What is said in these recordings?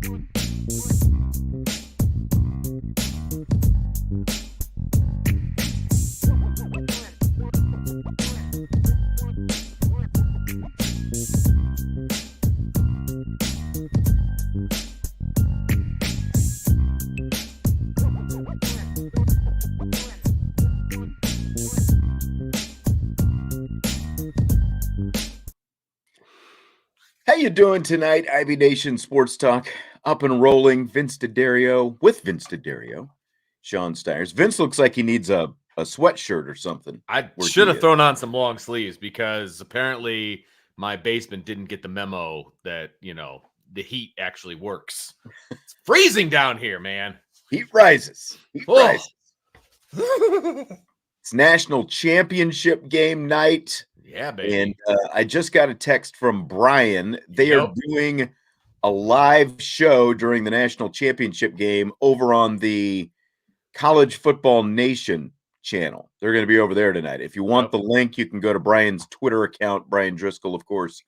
How you doing tonight, IB Nation Sports Talk? Up and rolling. Vince D'Addario with Vince D'Addario, Sean Stires. Vince looks like he needs a sweatshirt or something. I should have thrown on some long sleeves because apparently my basement didn't get the memo that, the heat actually works. It's freezing down here, man. Heat rises. Heat rises. It's national championship game night. Yeah, baby. And I just got a text from Brian. They are doing a live show during the national championship game over on the College Football Nation channel. They're going to be over there tonight. If you want the link, you can go to Brian's Twitter account, Brian Driscoll, of course,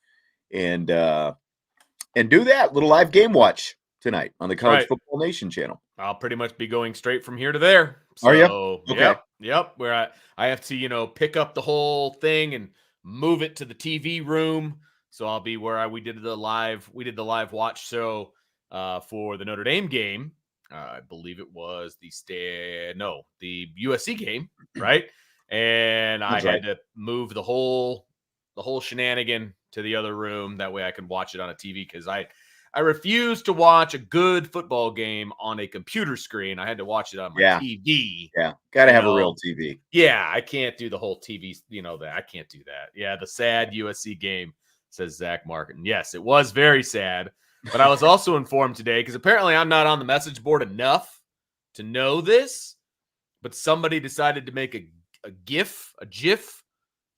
and do that little live game watch tonight on the College Football Nation channel. I'll pretty much be going straight from here to there. So, are you? Okay. Yep. Where I have to, pick up the whole thing and move it to the TV room. So I'll be where we did the live watch show for the Notre Dame game. I believe it was the USC game, right? And I had to move the whole shenanigan to the other room. That way I could watch it on a TV because I refuse to watch a good football game on a computer screen. I had to watch it on my TV. Yeah, got to have a real TV. Yeah, I can't do the whole TV, that. I can't do that. Yeah, the sad USC game, says Zach Markin. Yes, it was very sad. But I was also informed today, because apparently I'm not on the message board enough to know this, but somebody decided to make a GIF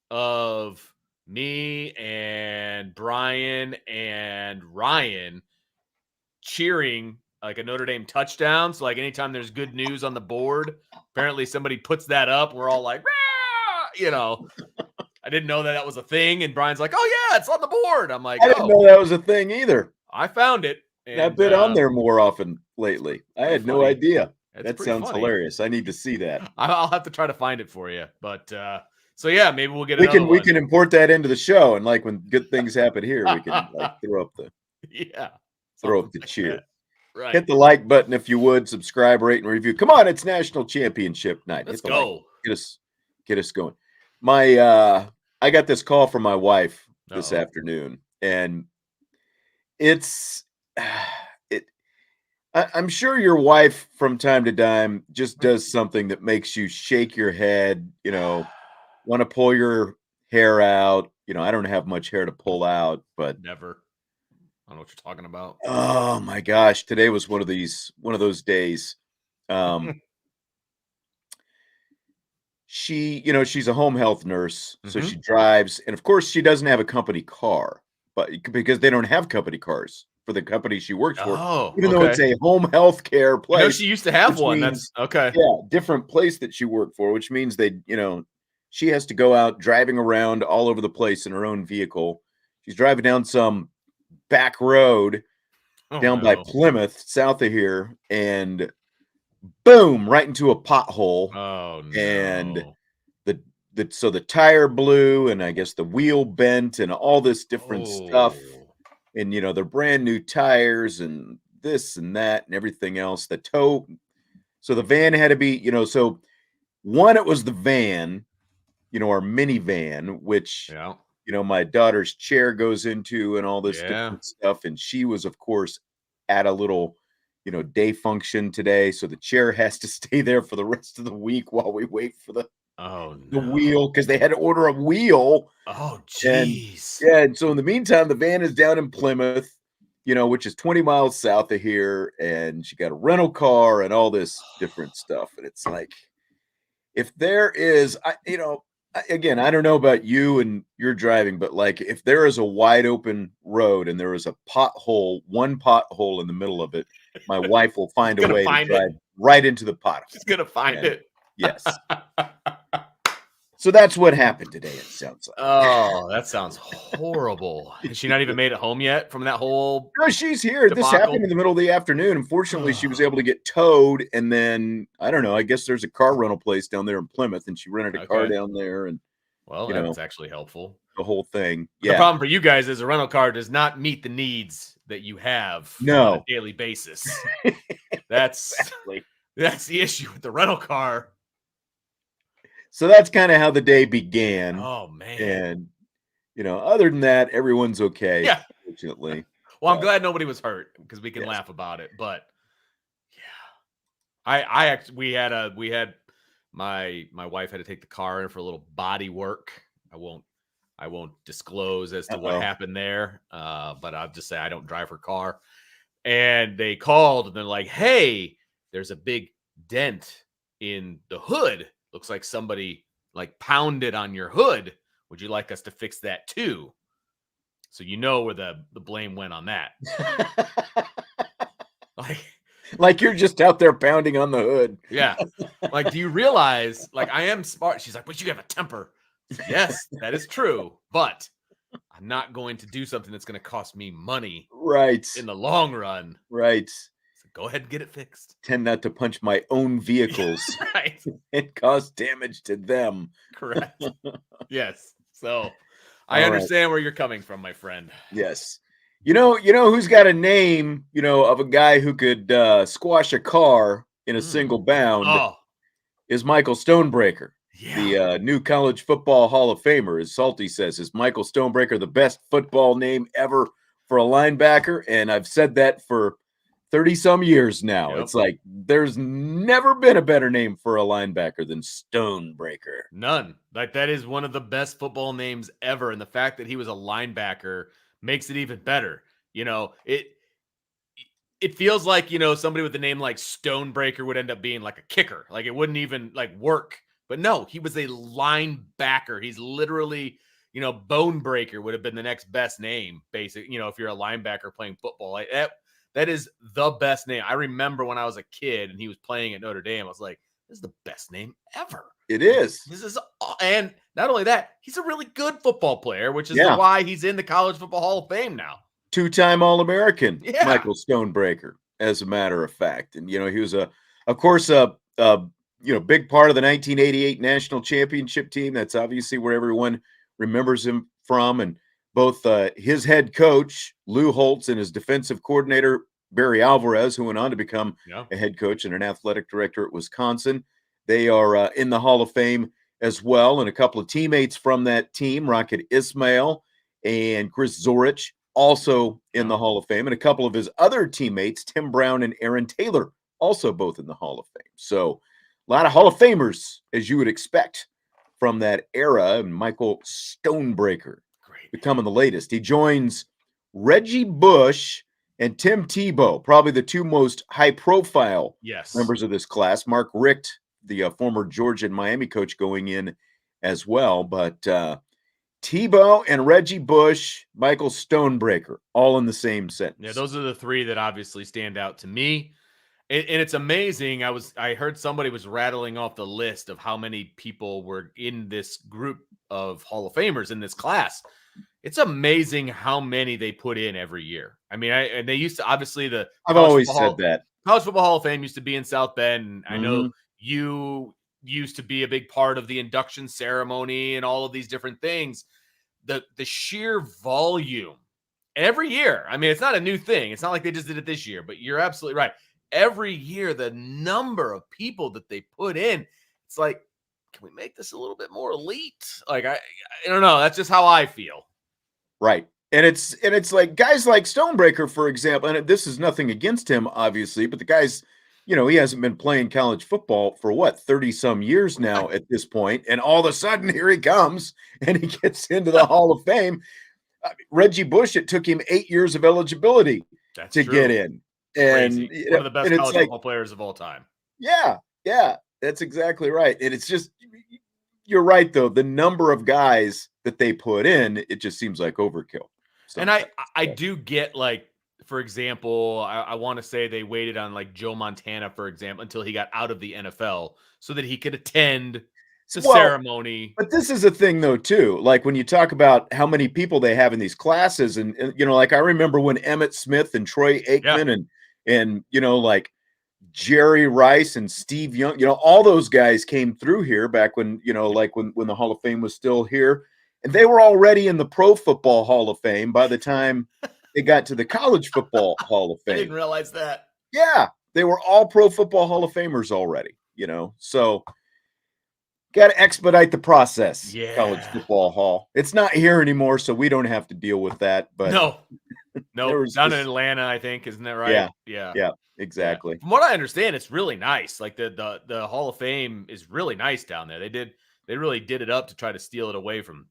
of me and Brian and Ryan cheering like a Notre Dame touchdown. So like anytime there's good news on the board, apparently somebody puts that up. We're all like, rah! I didn't know that was a thing. And Brian's like, oh yeah, it's on the board. I'm like, I didn't know that was a thing either. I found it. And I've been on there more often lately. I had no idea. That sounds hilarious. I need to see that. I'll have to try to find it for you. But so yeah, maybe we'll get we can import that into the show, and like when good things happen here, we can like throw up the cheer. Right. Hit the like button if you would. Subscribe, rate, and review. Come on, it's national championship night. Let's go. Get us going. I got this call from my wife this afternoon, and I'm sure your wife from time to time just does something that makes you shake your head, want to pull your hair out. I don't have much hair to pull out, but never. I don't know what you're talking about. Oh my gosh. Today was one of those days. She's a home health nurse, so she drives, and of course she doesn't have a company car, but because they don't have company cars for the company she works for, even though it's a home health care place. She used to have one. That's okay. Yeah, different place that she worked for, which means she has to go out driving around all over the place in her own vehicle. She's driving down some back road down by Plymouth, south of here, and boom, right into a pothole. Oh no. And so the tire blew, and I guess the wheel bent, and all this different stuff. And they're brand new tires and this and that and everything else. The tow. So the van had to be, so one, it was the van, our minivan, which my daughter's chair goes into and all this different stuff. And she was, of course, at a little, day function today. So the chair has to stay there for the rest of the week while we wait for the wheel, because they had to order a wheel. Oh, jeez. And so in the meantime, the van is down in Plymouth, which is 20 miles south of here. And she got a rental car and all this different stuff. And it's like, if there is, again, I don't know about you and your driving, but like if there is a wide open road and there is a one pothole in the middle of it, my wife will find a way to drive right into the pothole. She's going to find it. Yes. So that's what happened today, it sounds like. Oh, that sounds horrible. Has she not even made it home yet from that whole No, she's here. This happened debacle? in the middle of the afternoon. Unfortunately, she was able to get towed, and then I don't know. I guess there's a car rental place down there in Plymouth, and she rented a car Okay. down there, and Well, you know that's actually helpful. the whole thing. But the Yeah, problem for you guys is a rental car does not meet the needs that you have on a no, daily basis. That's exactly. that's the issue with the rental car. So that's kind of how the day began, Oh man. and other than that, everyone's okay. Yeah. Fortunately, Well, I'm but glad nobody was hurt because we can yes. laugh about it. But yeah, I actually we had my wife had to take the car in for a little body work. I won't disclose as to what Uh-oh. happened there, but I'll just say I don't drive her car. And they called and they're like, "Hey, there's a big dent in the hood. Looks like somebody like pounded on your hood. Would you like us to fix that too?" So you know where the blame went on that. Like, Like you're just out there pounding on the hood. yeah. Like, do you realize, like, I am smart? She's like, but you have a temper. I said, yes, that is true. But I'm not going to do something that's going to cost me money Right, in the long run. right. So go ahead and get it fixed. Tend not to punch my own vehicles Right. and cause damage to them. Correct. Yes. So I All right. understand where you're coming from, my friend. Yes. You know who's got a name, of a guy who could squash a car in a Mm. single bound Oh, is Michael Stonebreaker, yeah. the new college football Hall of Famer. As Salty says, is Michael Stonebreaker the best football name ever for a linebacker? And I've said that for 30 some years now. Yep. It's like there's never been a better name for a linebacker than Stonebreaker. None. Like, that is one of the best football names ever. And the fact that he was a linebacker makes it even better. You know, it feels like, somebody with a name like Stonebreaker would end up being like a kicker. Like, it wouldn't even like work. But no, he was a linebacker. He's literally, Bone Breaker would have been the next best name, basic, if you're a linebacker playing football. Like that is the best name. I remember when I was a kid and he was playing at Notre Dame, I was like, this is the best name ever. It Like, is. this is, and not only that, he's a really good football player, which is Yeah. why he's in the College Football Hall of Fame now. Two-time All-American, Yeah. Michael Stonebreaker, as a matter of fact. And he was of course, a big part of the 1988 national championship team. That's obviously where everyone remembers him from. And both his head coach Lou Holtz and his defensive coordinator Barry Alvarez, who went on to become Yeah. a head coach and an athletic director at Wisconsin, they are in the Hall of Fame as well. And a couple of teammates from that team, Rocket Ismail and Chris Zorich, also in Yeah. the Hall of Fame, and a couple of his other teammates, Tim Brown and Aaron Taylor, also both in the Hall of Fame. So a lot of Hall of Famers, as you would expect from that era, and Michael Stonebreaker Great. becoming the latest. He joins Reggie Bush and Tim Tebow, probably the two most high-profile Yes. members of this class. Mark Richt, the former Georgia and Miami coach, going in as well. But Tebow and Reggie Bush, Michael Stonebreaker, all in the same Yeah, sentence. those are the three that obviously stand out to me. And it's amazing. I heard somebody was rattling off the list of how many people were in this group of Hall of Famers in this class. It's amazing how many they put in every year. I mean, and they used to, obviously, the I've always said that. College Football Hall of Fame used to be in South Bend. And I know Mhm. you used to be a big part of the induction ceremony and all of these different things. The sheer volume every year. I mean, it's not a new thing. It's not like they just did it this year, but you're absolutely right. Every year, the number of people that they put in, it's like, can we make this a little bit more elite? Like, I don't know. That's just how I feel. Right. And it's like guys like Stonebreaker, for example, and this is nothing against him, obviously, but the guy's, he hasn't been playing college football for what, 30 some years now at this point, and all of a sudden here he comes and he gets into the Hall of Fame. Reggie Bush, it took him 8 years of eligibility That's to get true. in. And Crazy. One of the and best it's college like, football players of all time. yeah, yeah, that's exactly right. And it's just you're right though. The number of guys that they put in, it just seems like overkill And sometimes. I do get, like, for example, I want to say they waited on like Joe Montana, for example, until he got out of the NFL so that he could attend the Well, ceremony. but this is a thing though too. Like when you talk about how many people they have in these classes, and like I remember when Emmett Smith and Troy Yeah. Aikman and like Jerry Rice and Steve Young, all those guys came through here back when, like when the Hall of Fame was still here. And they were already in the Pro Football Hall of Fame by the time they got to the College Football Hall of I didn't Fame. realize that. Yeah, they were all Pro Football Hall of Famers already, So got to expedite the process, College Yeah. Football Hall. It's not here anymore, so we don't have to deal with that. But No. there Nope. was Down in just, Atlanta, I think, isn't that right? yeah, Yeah. yeah, Yeah. exactly. From what I understand, it's really nice. Like the Hall of Fame is really nice down there. They really did it up to try to steal it away from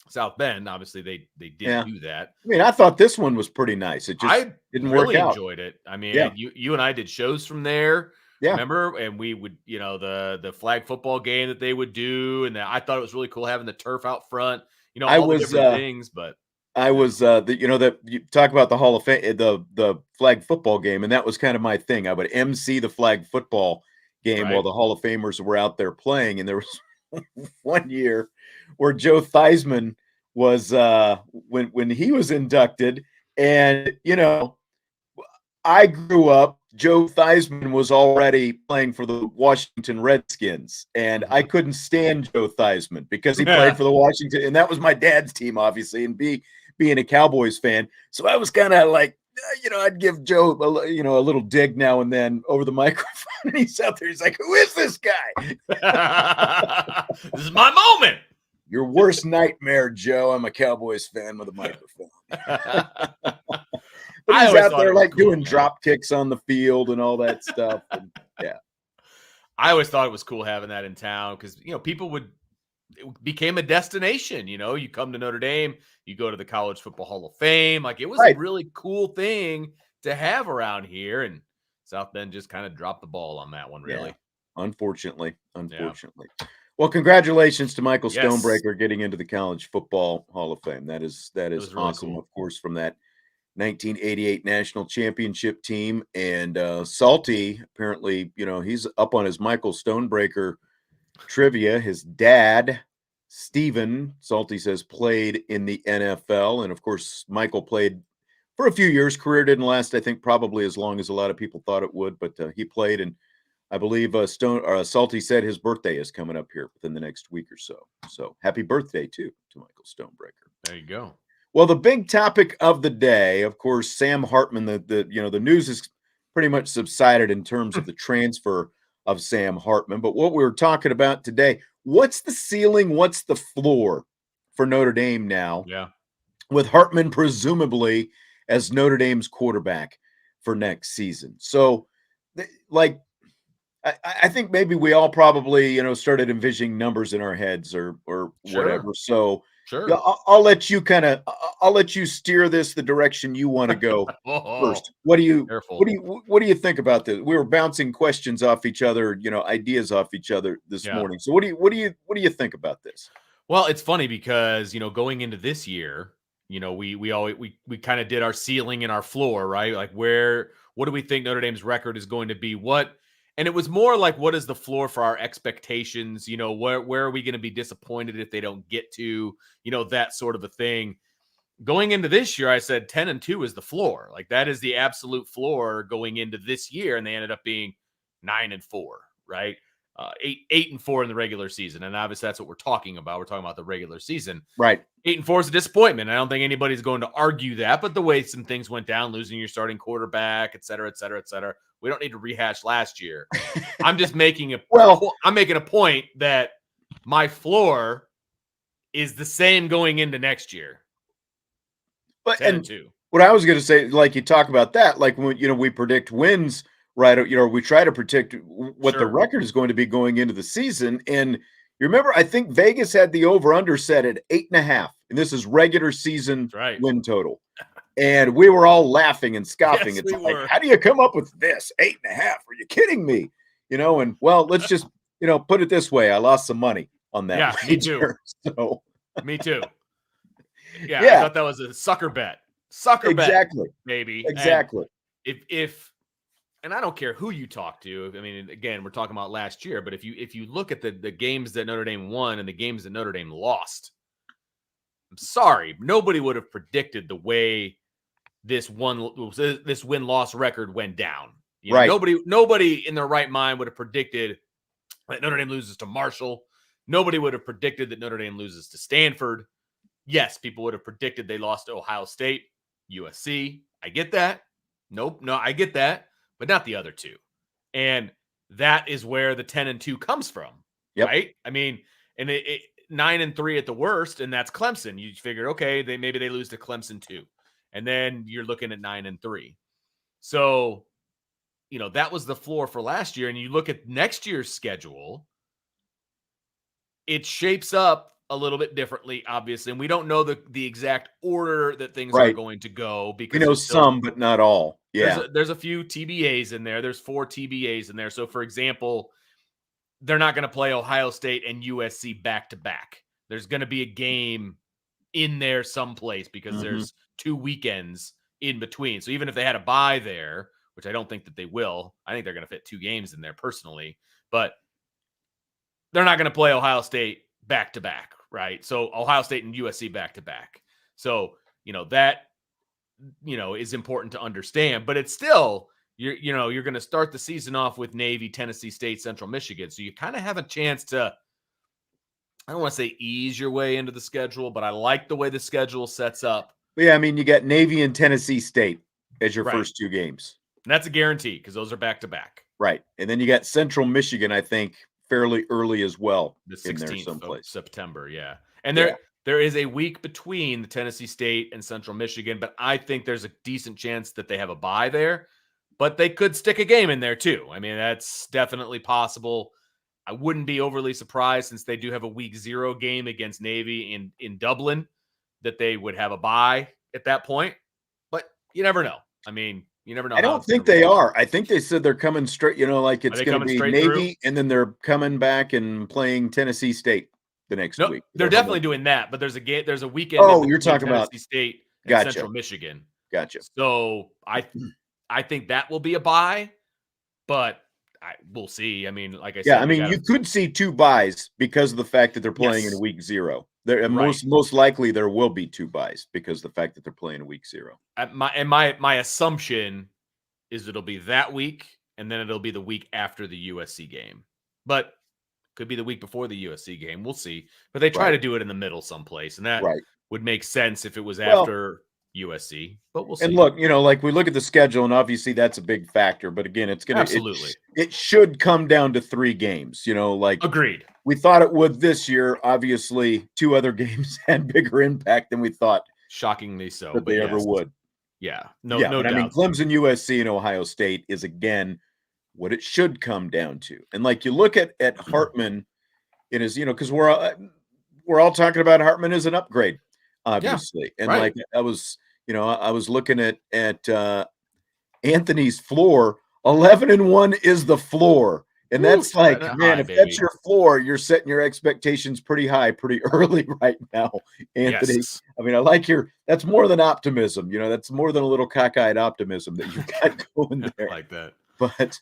South Bend. Obviously, they didn't Yeah. do that. I mean, I thought this one was pretty nice. It just I didn't work really out. enjoyed it. I Yeah. mean, you and I did shows from there, Yeah. remember? And we would, the flag football game that they would do, and I thought it was really cool having the turf out front, I all the was different things. But I was that you talk about the Hall of Fame, the flag football game, and that was kind of my thing. I would MC the flag football game while right, the Hall of Famers were out there playing. And there was one year where Joe Theismann was when he was inducted, and I grew up. Joe Theismann was already playing for the Washington Redskins, and I couldn't stand Joe Theismann because he played for the Washington, and that was my dad's team, obviously, and being a Cowboys fan. So I was kind of like, I'd give Joe, a little dig now and then over the microphone, and he's out there. He's like, "Who is this guy?" this is my moment. Your worst nightmare, Joe. I'm a Cowboys fan with a microphone. But I he's always out thought there it was like cool, doing man. drop kicks on the field and all that stuff. And, yeah. I always thought it was cool having that in town because people it became a destination. You come to Notre Dame, you go to the College Football Hall of Fame. Like it was a Right. really cool thing to have around here, and South Bend just kind of dropped the ball on that one, really. Yeah. Unfortunately. Yeah. Well, congratulations to Michael Yes, Stonebreaker getting into the College Football Hall of Fame. That is it was really awesome, cool. of course, from that 1988 national championship team. And Salty, apparently, he's up on his Michael Stonebreaker trivia. His dad, Steven, Salty says, played in the NFL. And of course, Michael played for a few years. Career didn't last, I think, probably as long as a lot of people thought it would, but he played. And I believe Salty said his birthday is coming up here within the next week or so. So happy birthday, too, to Michael Stonebreaker. There you go. Well, the big topic of the day, of course, Sam Hartman. The news is pretty much subsided in terms of the transfer of Sam Hartman. But what we were talking about today, what's the ceiling? What's the floor for Notre Dame now? Yeah. With Hartman presumably as Notre Dame's quarterback for next season. So, like, I think maybe we all probably started envisioning numbers in our heads or Sure. whatever. So yeah, Sure. I'll let you I'll let you steer this the direction you want to go Oh, first. What do you careful. what do you think about this? We were bouncing questions off each other, ideas off each other this Yeah. morning. So what do you think about this? Well, it's funny because going into this year, we always we kind of did our ceiling and our floor, right? Like what do we think Notre Dame's record is going to be? And it was more like what is the floor for our expectations? Where are we going to be disappointed if they don't get to, that sort of a thing. Going into this year, I said 10-2 is the floor. Like that is the absolute floor going into this year, and they ended up being 9-4, right? 8-4 in the regular season, and obviously that's what we're talking about. We're talking about the regular season. Right. 8-4 is a disappointment. I don't think anybody's going to argue that, but the way some things went down, losing your starting quarterback, et cetera, et cetera, et cetera. We don't need to rehash last year. I'm just making I'm making a point that my floor is the same going into next year. But 10-2. what I was going to say, like you talk about that, like when we predict wins, right? We try to predict what the Sure. record is going to be going into the season. And you remember, I think Vegas had the over/under set at 8.5, and this is regular season That's right. win total. And we were all laughing and scoffing. Yes, It's we like, were. how do you come up with this 8.5? Are you kidding me? And well, let's just put it this way: I lost some money on that. Yeah, me too. So Me too. Yeah, I yeah, thought that was a sucker bet. Sucker bet, exactly, maybe. And exactly. if and I don't care who you talk to. I mean, again, we're talking about last year, but if you look at the games that Notre Dame won and the games that Notre Dame lost, I'm sorry, nobody would have predicted the way this win-loss record went down. Right. Nobody in their right mind would have predicted that Notre Dame loses to Marshall. Nobody would have predicted that Notre Dame loses to Stanford. Yes, people would have predicted they lost to Ohio State, USC. I get that. Nope, no, I get that, but not the other two. And that is where the 10-2 comes from, Yep. right? I mean, and 9-3 at the worst, and that's Clemson. You figured, okay, maybe they lose to Clemson too, and then you're looking at 9-3. So, that was the floor for last year. And you look at next year's schedule, it shapes up a little bit differently, obviously. And we don't know the exact order that things are Right. going to go We because know there's still some, but not all. Yeah. there's a few TBAs in there. There's 4 TBAs in there. So, for example, they're not going to play Ohio State and USC back to back. There's going to be a game in there someplace because there's 2 weekends in between. So even if they had a bye there, which I don't think that they will, I think they're going to fit 2 games in there personally, but they're not going to play Ohio State back to back, right? So Ohio State and USC back to back. So, that, is important to understand, but it's still, you're going to start the season off with Navy, Tennessee State, Central Michigan. So you kind of have a chance to, I don't want to say ease your way into the schedule, but I like the way the schedule sets up. But yeah, I mean, you got Navy and Tennessee State as your Right. first 2 games. And that's a guarantee because those are back to back. Right. And then you got Central Michigan, I think, fairly early as well. The in there 16th someplace. of September, yeah. And there is a week between the Tennessee State and Central Michigan, but I think there's a decent chance that they have a bye there. But they could stick a game in there too. I mean, that's definitely possible. I wouldn't be overly surprised since they do have a week 0 game against Navy in Dublin that they would have a bye at that point. But you never know. I mean, you never know. I don't think they are. I think they said they're coming straight, like it's going to be Navy, and then they're coming back and playing Tennessee State the next week. They're definitely doing that, but there's a weekend. Oh, you're talking Tennessee about State and Central Michigan. Gotcha. So I think that will be a bye, but we'll see. I mean, like I said, yeah, I mean, you could see 2 byes because of the fact that they're playing in week 0. There, most likely there will be 2 byes because of the fact that they're playing in week 0. My assumption is it'll be that week, and then it'll be the week after the USC game, but could be the week before the USC game. We'll see. But they try to do it in the middle someplace, and that would make sense if it was after USC. But we'll see. And look, like we look at the schedule, and obviously that's a big factor. But again, it's going to it should come down to 3 games. Agreed. We thought it would this year. Obviously, 2 other games had bigger impact than we thought. Shockingly so, that they ever would. Yeah, no doubt. I mean, Clemson, USC, and Ohio State is again what it should come down to. And like you look at Hartman, it is because we're all talking about Hartman as an upgrade, obviously. And like I was looking at Anthony's floor. 11-1 is the floor. And that's like, man, if that's your floor, you're setting your expectations pretty high, pretty early right now, Anthony. Yes. I mean, I like that's more than optimism. That's more than a little cockeyed optimism that you've got going there. I like that. But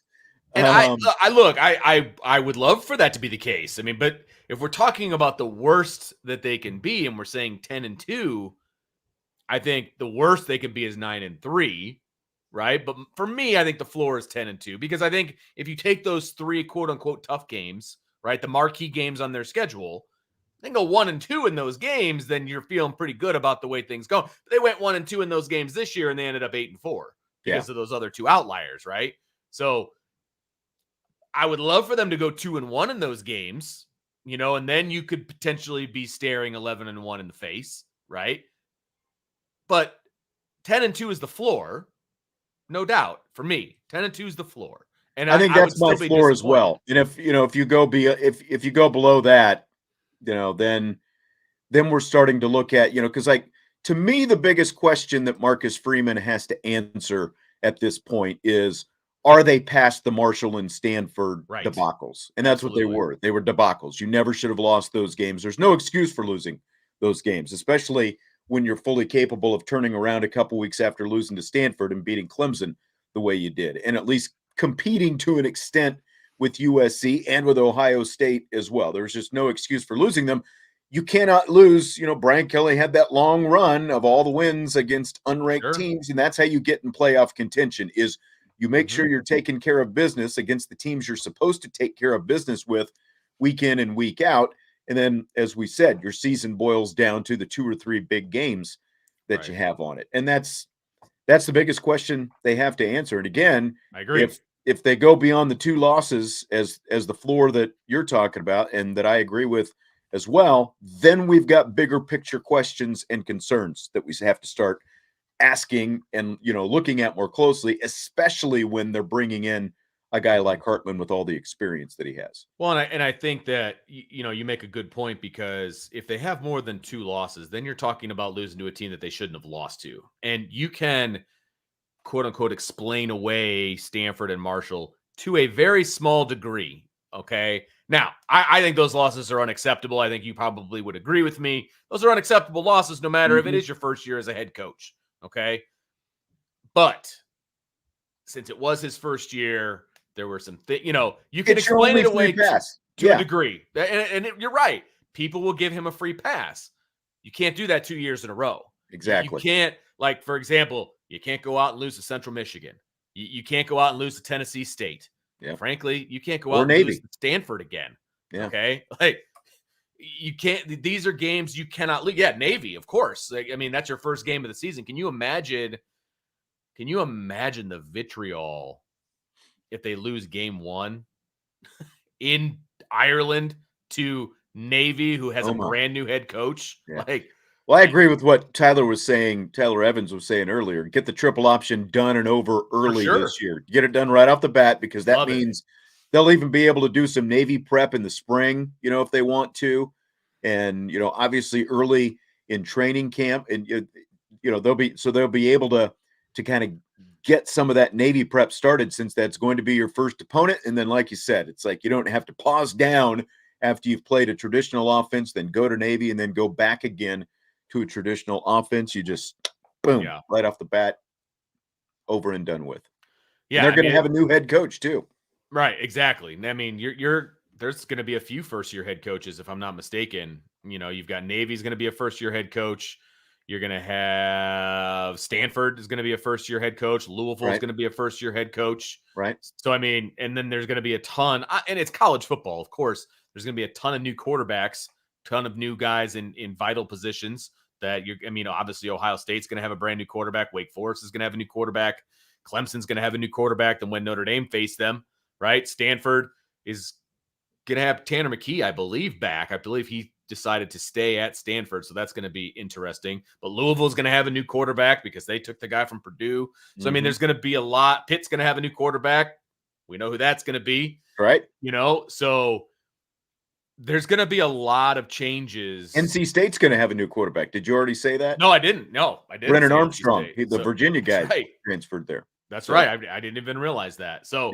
and I would love for that to be the case. I mean, but if we're talking about the worst that they can be, and we're saying 10-2, I think the worst they could be is 9-3. Right. But for me, I think the floor is 10-2 because I think if you take those 3 quote unquote tough games, right, the marquee games on their schedule, they go 1-2 in those games, then you're feeling pretty good about the way things go. But they went 1-2 in those games this year and they ended up 8-4 because of those other 2 outliers. Right. So I would love for them to go 2-1 in those games, and then you could potentially be staring 11-1 in the face. Right. But 10-2 is the floor. No doubt for me, 10-2 is the floor, and I think that's my floor as well. And if you go if you go below that, then we're starting to look at because to me the biggest question that Marcus Freeman has to answer at this point is, are they past the Marshall and Stanford debacles? And that's what they were. They were debacles. You never should have lost those games. There's no excuse for losing those games, especially when you're fully capable of turning around a couple weeks after losing to Stanford and beating Clemson the way you did, and at least competing to an extent with USC and with Ohio State as well. There's just no excuse for losing them. You cannot lose. Brian Kelly had that long run of all the wins against unranked teams, and that's how you get in playoff contention is you make sure you're taking care of business against the teams you're supposed to take care of business with week in and week out. And then, as we said, your season boils down to the 2 or 3 big games that you have on it. And that's the biggest question they have to answer. And again, I agree. If they go beyond the 2 losses as the floor that you're talking about and that I agree with as well, then we've got bigger picture questions and concerns that we have to start asking and looking at more closely, especially when they're bringing in a guy like Hartman with all the experience that he has. Well, and I think that you make a good point, because if they have more than 2 losses, then you're talking about losing to a team that they shouldn't have lost to, and you can quote unquote explain away Stanford and Marshall to a very small degree. Okay. Now, I think those losses are unacceptable. I think you probably would agree with me. Those are unacceptable losses, no matter if it is your first year as a head coach. Okay. But since it was his first year, there were some things, you can explain it away to a degree. And you're right. People will give him a free pass. You can't do that 2 years in a row. Exactly. You can't, like, for example, you can't go out and lose to Central Michigan. You can't go out and lose to Tennessee State. Yeah. Frankly, you can't go out and lose to Stanford again. Yeah. Okay. Like, you can't, these are games you cannot lose. Yeah. Navy, of course. Like, I mean, that's your first game of the season. Can you imagine the vitriol if they lose game 1 in Ireland to Navy, who has a brand new head coach? Yeah. Well, I agree with what Tyler Evans was saying earlier. Get the triple option done and over early this year. Get it done right off the bat, because that means they'll even be able to do some Navy prep in the spring, if they want to. And, obviously early in training camp, and, they'll be able to kind of get some of that Navy prep started, since that's going to be your first opponent. And then, like you said, it's like you don't have to pause down after you've played a traditional offense, then go to Navy and then go back again to a traditional offense. You just boom, right off the bat, over and done with. Yeah, and they're going to have a new head coach too. Right, exactly. I mean, there's going to be a few first-year head coaches, if I'm not mistaken. You've got Navy's going to be a first-year head coach. You're going to have Stanford is going to be a first-year head coach. Louisville is going to be a first-year head coach. Right. So, I mean, and then there's going to be a ton, and it's college football, of course. There's going to be a ton of new quarterbacks, ton of new guys in vital positions that obviously Ohio State's going to have a brand new quarterback. Wake Forest is going to have a new quarterback. Clemson's going to have a new quarterback than when Notre Dame faced them, right? Stanford is going to have Tanner McKee, I believe, back. I believe he decided to stay at Stanford, so that's going to be interesting. But Louisville's going to have a new quarterback because they took the guy from Purdue. So, I mean, there's going to be a lot. Pitt's going to have a new quarterback. We know who that's going to be. Right. So there's going to be a lot of changes. NC State's going to have a new quarterback. Did you already say that? No, I didn't. Brennan Armstrong, the Virginia guy, transferred there. That's right. I didn't even realize that. So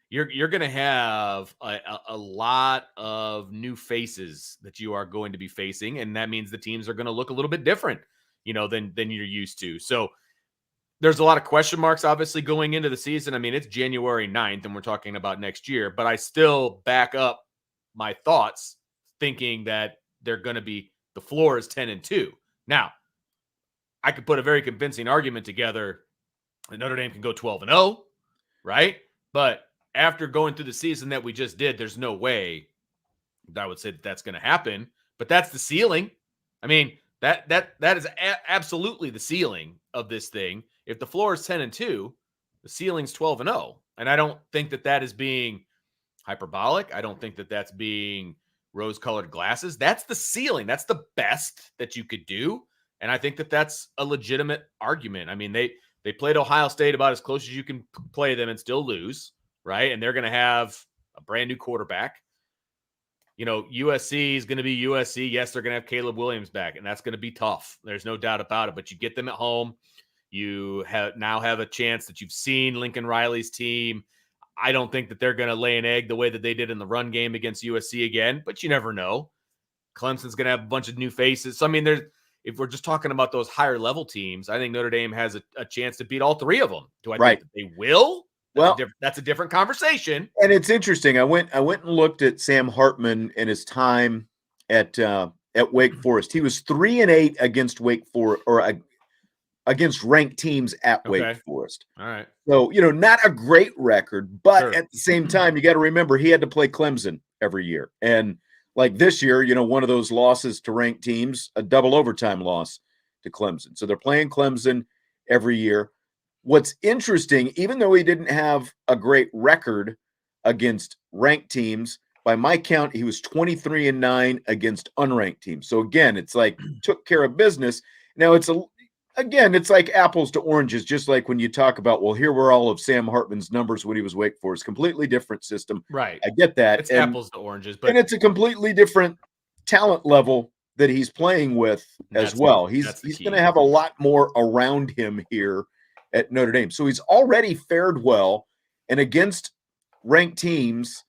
you're going to have a lot of new faces that you are going to be facing, and that means the teams are going to look a little bit different, than you're used to. So there's a lot of question marks, obviously, going into the season. I mean, it's January 9th, and we're talking about next year, but I still back up my thoughts thinking that they're going to be, the floor is 10-2. Now, I could put a very convincing argument together that Notre Dame can go 12-0, right? But after going through the season that we just did, there's no way that I would say that that's going to happen. But that's the ceiling. I mean, that is absolutely the ceiling of this thing. If the floor is 10-2, the ceiling's 12-0. And I don't think that is being hyperbolic. I don't think that that's being rose-colored glasses. That's the ceiling. That's the best that you could do. And I think that that's a legitimate argument. I mean, they played Ohio State about as close as you can play them and still lose, right? And they're going to have a brand new quarterback. USC is going to be USC. Yes, they're going to have Caleb Williams back, and that's going to be tough. There's no doubt about it. But you get them at home. You now have a chance that you've seen Lincoln Riley's team. I don't think that they're going to lay an egg the way that they did in the run game against USC again, but you never know. Clemson's going to have a bunch of new faces. So, I mean, if we're just talking about those higher level teams, I think Notre Dame has a chance to beat all 3 of them. Do I think that they will? Well, That's a different conversation. and it's interesting. I went and looked at Sam Hartman and his time at Wake Forest. He was 3-8 against Wake Forest against ranked teams at Wake Okay. Forest. All right. So, not a great record, but Sure. at the same time, you got to remember he had to play Clemson every year. And like this year, one of those losses to ranked teams, a double overtime loss to Clemson. So they're playing Clemson every year. What's interesting, even though he didn't have a great record against ranked teams, by my count, he was 23-9 against unranked teams. So again, it's like took care of business. Now it's like apples to oranges, just like when you talk about, well, here were all of Sam Hartman's numbers when he was Wake Forest. Completely different system. Right. I get that. It's And apples to oranges, and but it's a completely different talent level that he's playing with as well. that's the He's going to key. have a lot more around him here at Notre Dame. So he's already fared well. And against ranked teams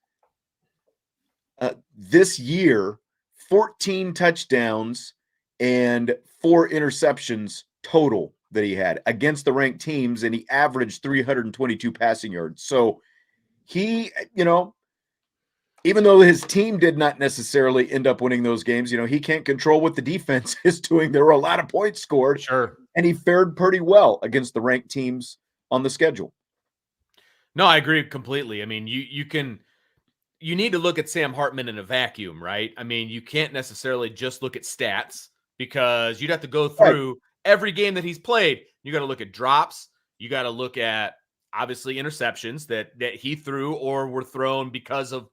this year, 14 touchdowns and 4 interceptions total that he had against the ranked teams, and he averaged 322 passing yards. So he, even though his team did not necessarily end up winning those games, he can't control what the defense is doing. There were a lot of points scored, Sure. and he fared pretty well against the ranked teams on the schedule. No, I agree completely. I mean, you need to look at Sam Hartman in a vacuum, right? I mean, you can't necessarily just look at stats because you'd have to go through every game that he's played. You got to look at drops. You got to look at obviously interceptions that he threw or were thrown because of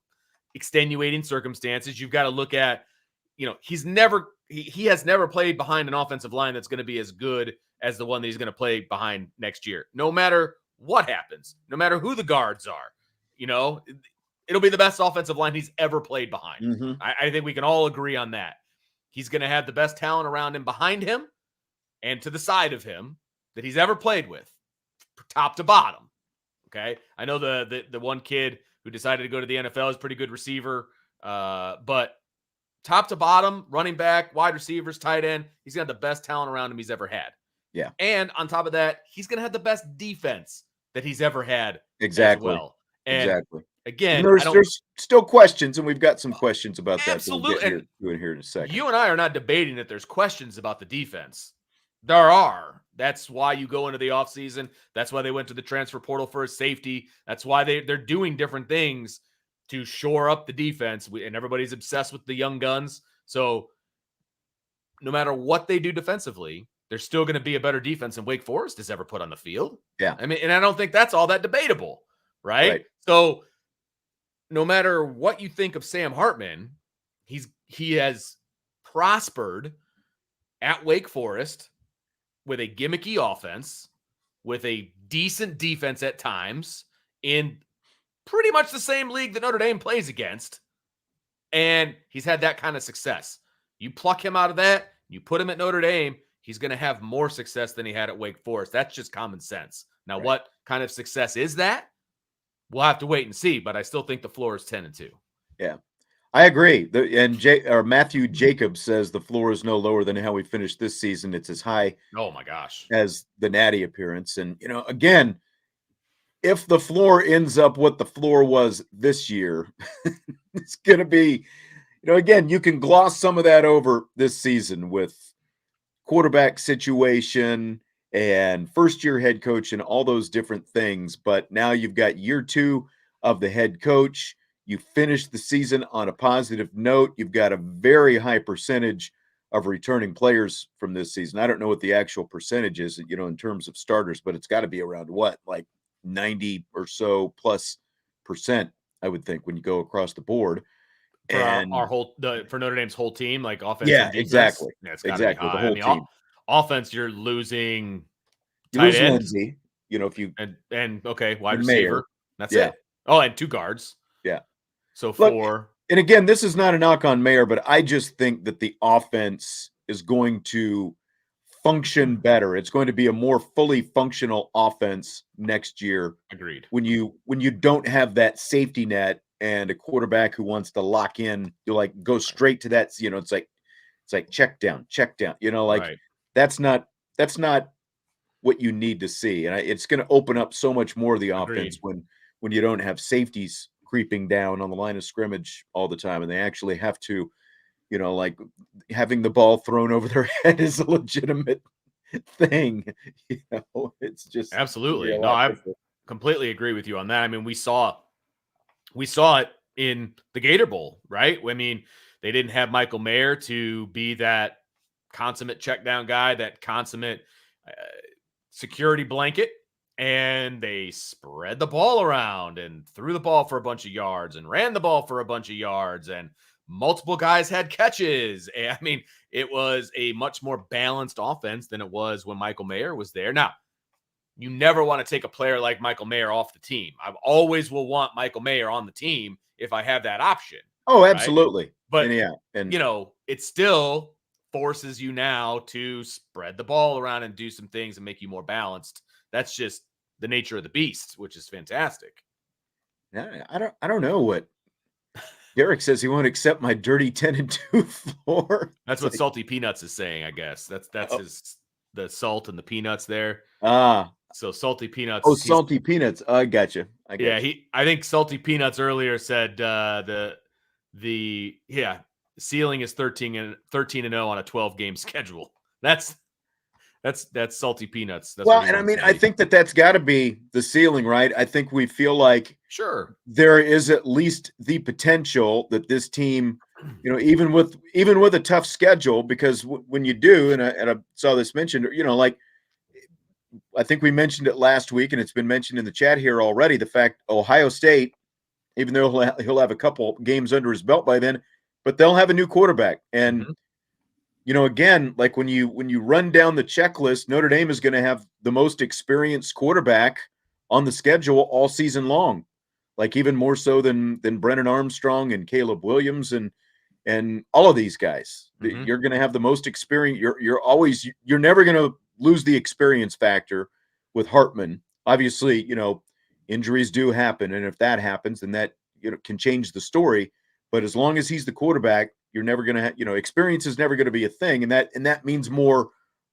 extenuating circumstances. You've got to look at, he has never played behind an offensive line that's going to be as good as the one that he's going to play behind next year. No matter what happens, no matter who the guards are, it'll be the best offensive line he's ever played behind. Mm-hmm. I think we can all agree on that. He's going to have the best talent around him behind him and to the side of him that he's ever played with, top to bottom. Okay. I know the one kid who decided to go to the NFL is a pretty good receiver. But top to bottom, running back, wide receivers, tight end, he's got the best talent around him he's ever had. Yeah. And on top of that, he's going to have the best defense that he's ever had Exactly. as well. And exactly. Again, there's still questions, and we've got some questions about that. Absolutely. We'll get here in a second. You and I are not debating that there's questions about the defense. There are. That's why you go into the offseason. That's why they went to the transfer portal for a safety. That's why they're doing different things to shore up the defense. And everybody's obsessed with the young guns. So no matter what they do defensively, there's still going to be a better defense than Wake Forest has ever put on the field. Yeah. I mean, and I don't think that's all that debatable, right? So no matter what you think of Sam Hartman, he has prospered at Wake Forest with a gimmicky offense, with a decent defense at times, in pretty much the same league that Notre Dame plays against. And he's had that kind of success. You pluck him out of that, you put him at Notre Dame, he's going to have more success than he had at Wake Forest. That's just common sense. Now, what kind of success is that? We'll have to wait and see, but I still think the floor is 10-2. Yeah, I agree. Matthew Jacobs says the floor is no lower than how we finished this season. It's as high, oh my gosh, as the Natty appearance. And again, if the floor ends up what the floor was this year, it's going to be, again, you can gloss some of that over this season with quarterback situation and first-year head coach and all those different things. But now you've got year 2 of the head coach. You finished the season on a positive note. You've got a very high percentage of returning players from this season. I don't know what the actual percentage is, in terms of starters, but it's got to be around like 90 or so plus percent, I would think, when you go across the board. For and for Notre Dame's whole team, like offense yeah, and defense. exactly. Yeah, it's gotta Exactly. be high. The whole team. Offense, you're losing You tight lose end, Lindsey, if you and okay, wide and receiver. Mayer. That's Yeah. it. Oh, and 2 guards. Yeah. So Look, 4. And again, this is not a knock on Mayer, but I just think that the offense is going to function better. It's going to be a more fully functional offense next year. Agreed. When you don't have that safety net and a quarterback who wants to lock in, you go straight to that. It's like check down. Right. That's not what you need to see, and it's going to open up so much more of the offense Agreed. when you don't have safeties creeping down on the line of scrimmage all the time, and they actually have to, like having the ball thrown over their head is a legitimate thing. It's just gonna be Absolutely. a No, lot I different. completely agree with you on that. I mean, we saw it in the Gator Bowl, right? I mean, they didn't have Michael Mayer to be that consummate check down guy, that consummate uh, security blanket, and they spread the ball around and threw the ball for a bunch of yards and ran the ball for a bunch of yards, and multiple guys had catches. And, I mean, it was a much more balanced offense than it was when Michael Mayer was there. Now, you never want to take a player like Michael Mayer off the team. I always will want Michael Mayer on the team if I have that option, Oh, right? absolutely. But, And yeah, and it still forces you now to spread the ball around and do some things and make you more balanced. That's just the nature of the beast, which is fantastic. I don't know what Derek says. He won't accept my dirty 10-2 floor. That's It's what like, Salty Peanuts is saying, I guess. That's oh, the salt and the peanuts there. ah, So Salty oh, Peanuts, he's salty peanuts. I gotcha. I yeah, gotcha. I think Salty Peanuts earlier said the ceiling is 13-0 on a 12 game schedule. That's Salty Peanuts. That's what Well, he and I wants mean, to I be. think that's got to be the ceiling, right? I think we feel like Sure. there is at least the potential that this team, even with a tough schedule, because when you do, and I saw this mentioned, like I think we mentioned it last week, and it's been mentioned in the chat here already. The fact Ohio State, even though he'll have a couple games under his belt by then, but they'll have a new quarterback, and Mhm. again, like when you run down the checklist, Notre Dame is going to have the most experienced quarterback on the schedule all season long, like even more so than Brennan Armstrong and Caleb Williams and all of these guys. Mhm. You're going to have the most experience. You're never going to lose the experience factor with Hartman. Obviously, injuries do happen, and if that happens, then that can change the story. But as long as he's the quarterback, you're never going to have, experience is never going to be a thing, and that means more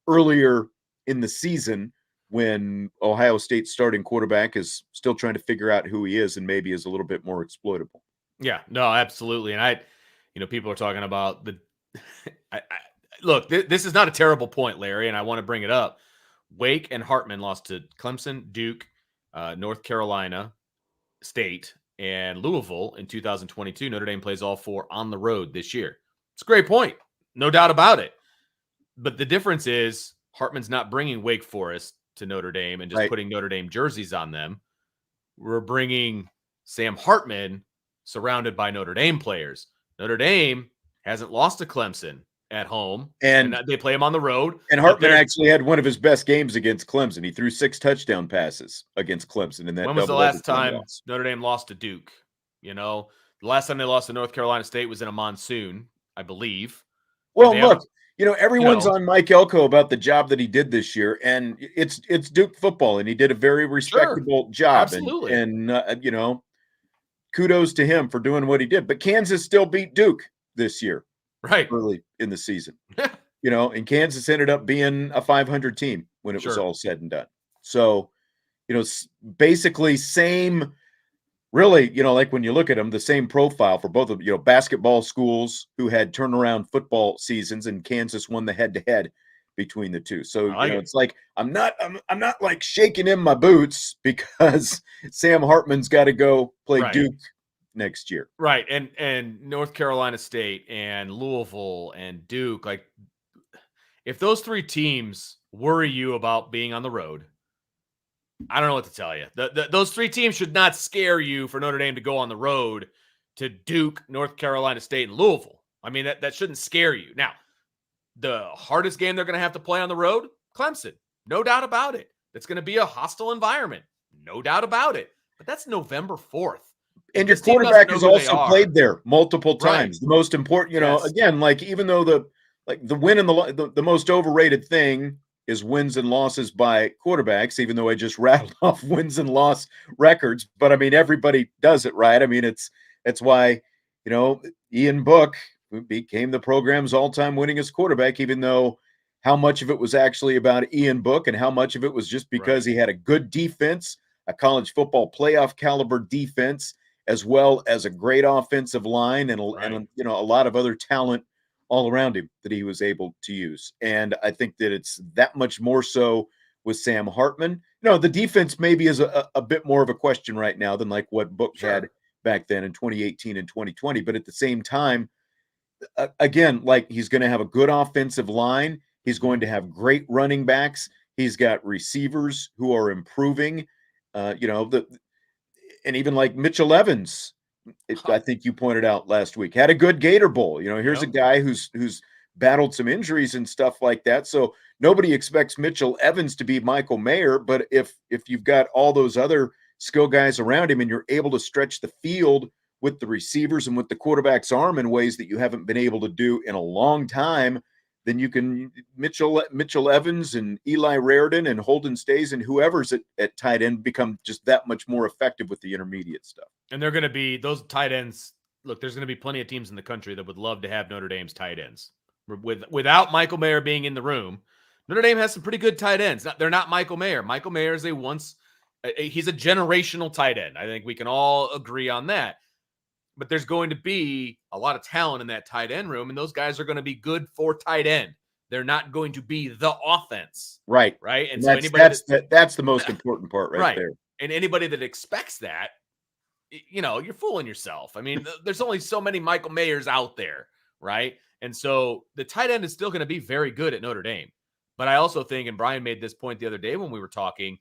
earlier in the season when Ohio State's starting quarterback is still trying to figure out who he is and maybe is a little bit more exploitable. Yeah, no, absolutely. And people are talking about the look, this is not a terrible point, Larry, and I want to bring it up. Wake and Hartman lost to Clemson, Duke, North Carolina State, and Louisville in 2022. Notre Dame plays all four on the road this year. It's a great point. No doubt about it. But the difference is Hartman's not bringing Wake Forest to Notre Dame and just Right. putting Notre Dame jerseys on them. We're bringing Sam Hartman surrounded by Notre Dame players. Notre Dame hasn't lost to Clemson at home, and And they play them on the road. And But Hartman actually had one of his best games against Clemson. He threw 6 touchdown passes against Clemson in that when was the double last overtime time loss. Notre Dame lost to Duke? The last time they lost to North Carolina State was in a monsoon, I believe. And Well, they look, haven't, you everyone's know, on Mike Elko about the job that he did this year, and it's Duke football, and he did a very sure, respectable job, and absolutely, kudos to him for doing what he did. But Kansas still beat Duke this year right, early in the season. And Kansas ended up being a 500 team when it was sure, all said and done. So, basically same. Really, like when you look at them, the same profile for both of basketball schools who had turnaround football seasons, and Kansas won the head-to-head between the two. So, I like it. it's like I'm not like shaking in my boots because Sam Hartman's got to go play Right. Duke next year. Right, and North Carolina State and Louisville and Duke, like if those three teams worry you about being on the road, I don't know what to tell you. Those three teams should not scare you for Notre Dame to go on the road to Duke, North Carolina State, and Louisville. I mean, that shouldn't scare you. Now, the hardest game they're going to have to play on the road, Clemson. No doubt about it. It's going to be a hostile environment. No doubt about it. But that's November 4th. If And your this team doesn't quarterback know has who they also are, played there multiple right. times. The most important, Yes. again, like even though the win and the most overrated thing is wins and losses by quarterbacks, even though I just rattled off wins and loss records. But I mean, everybody does it, right? I mean, that's why, Ian Book became the program's all-time winningest quarterback, even though how much of it was actually about Ian Book and how much of it was just because Right. he had a good defense, a college football playoff caliber defense, as well as a great offensive line and Right. you know, a lot of other talent all around him that he was able to use. And I think that it's that much more so with Sam Hartman. No, the defense maybe is a bit more of a question right now than like what Book had Sure. back then in 2018 and 2020. But at the same time, again, like he's going to have a good offensive line. He's Mhm. going to have great running backs. He's got receivers who are improving. You know, and even like Mitchell Evans, I think you pointed out last week, had a good Gator Bowl. You know, here's a Yep. guy who's battled some injuries and stuff like that. So nobody expects Mitchell Evans to be Michael Mayer, but if you've got all those other skill guys around him and you're able to stretch the field with the receivers and with the quarterback's arm in ways that you haven't been able to do in a long time, then you can Mitchell Evans and Eli Raridan and Holden Stays and whoever's at tight end become just that much more effective with the intermediate stuff. And they're going to be those tight ends. Look, there's going to be plenty of teams in the country that would love to have Notre Dame's tight ends. Without Michael Mayer being in the room, Notre Dame has some pretty good tight ends. They're not Michael Mayer. Michael Mayer is he's a generational tight end. I think we can all agree on that. But there's going to be a lot of talent in that tight end room, and those guys are going to be good for tight end. They're not going to be the offense, Right. right? And And so anybody that's the most important part right right, there. and anybody that expects that, you're fooling yourself. I mean, there's only so many Michael Mayers out there, right? And so the tight end is still going to be very good at Notre Dame. But I also think, and Brian made this point the other day when we were talking,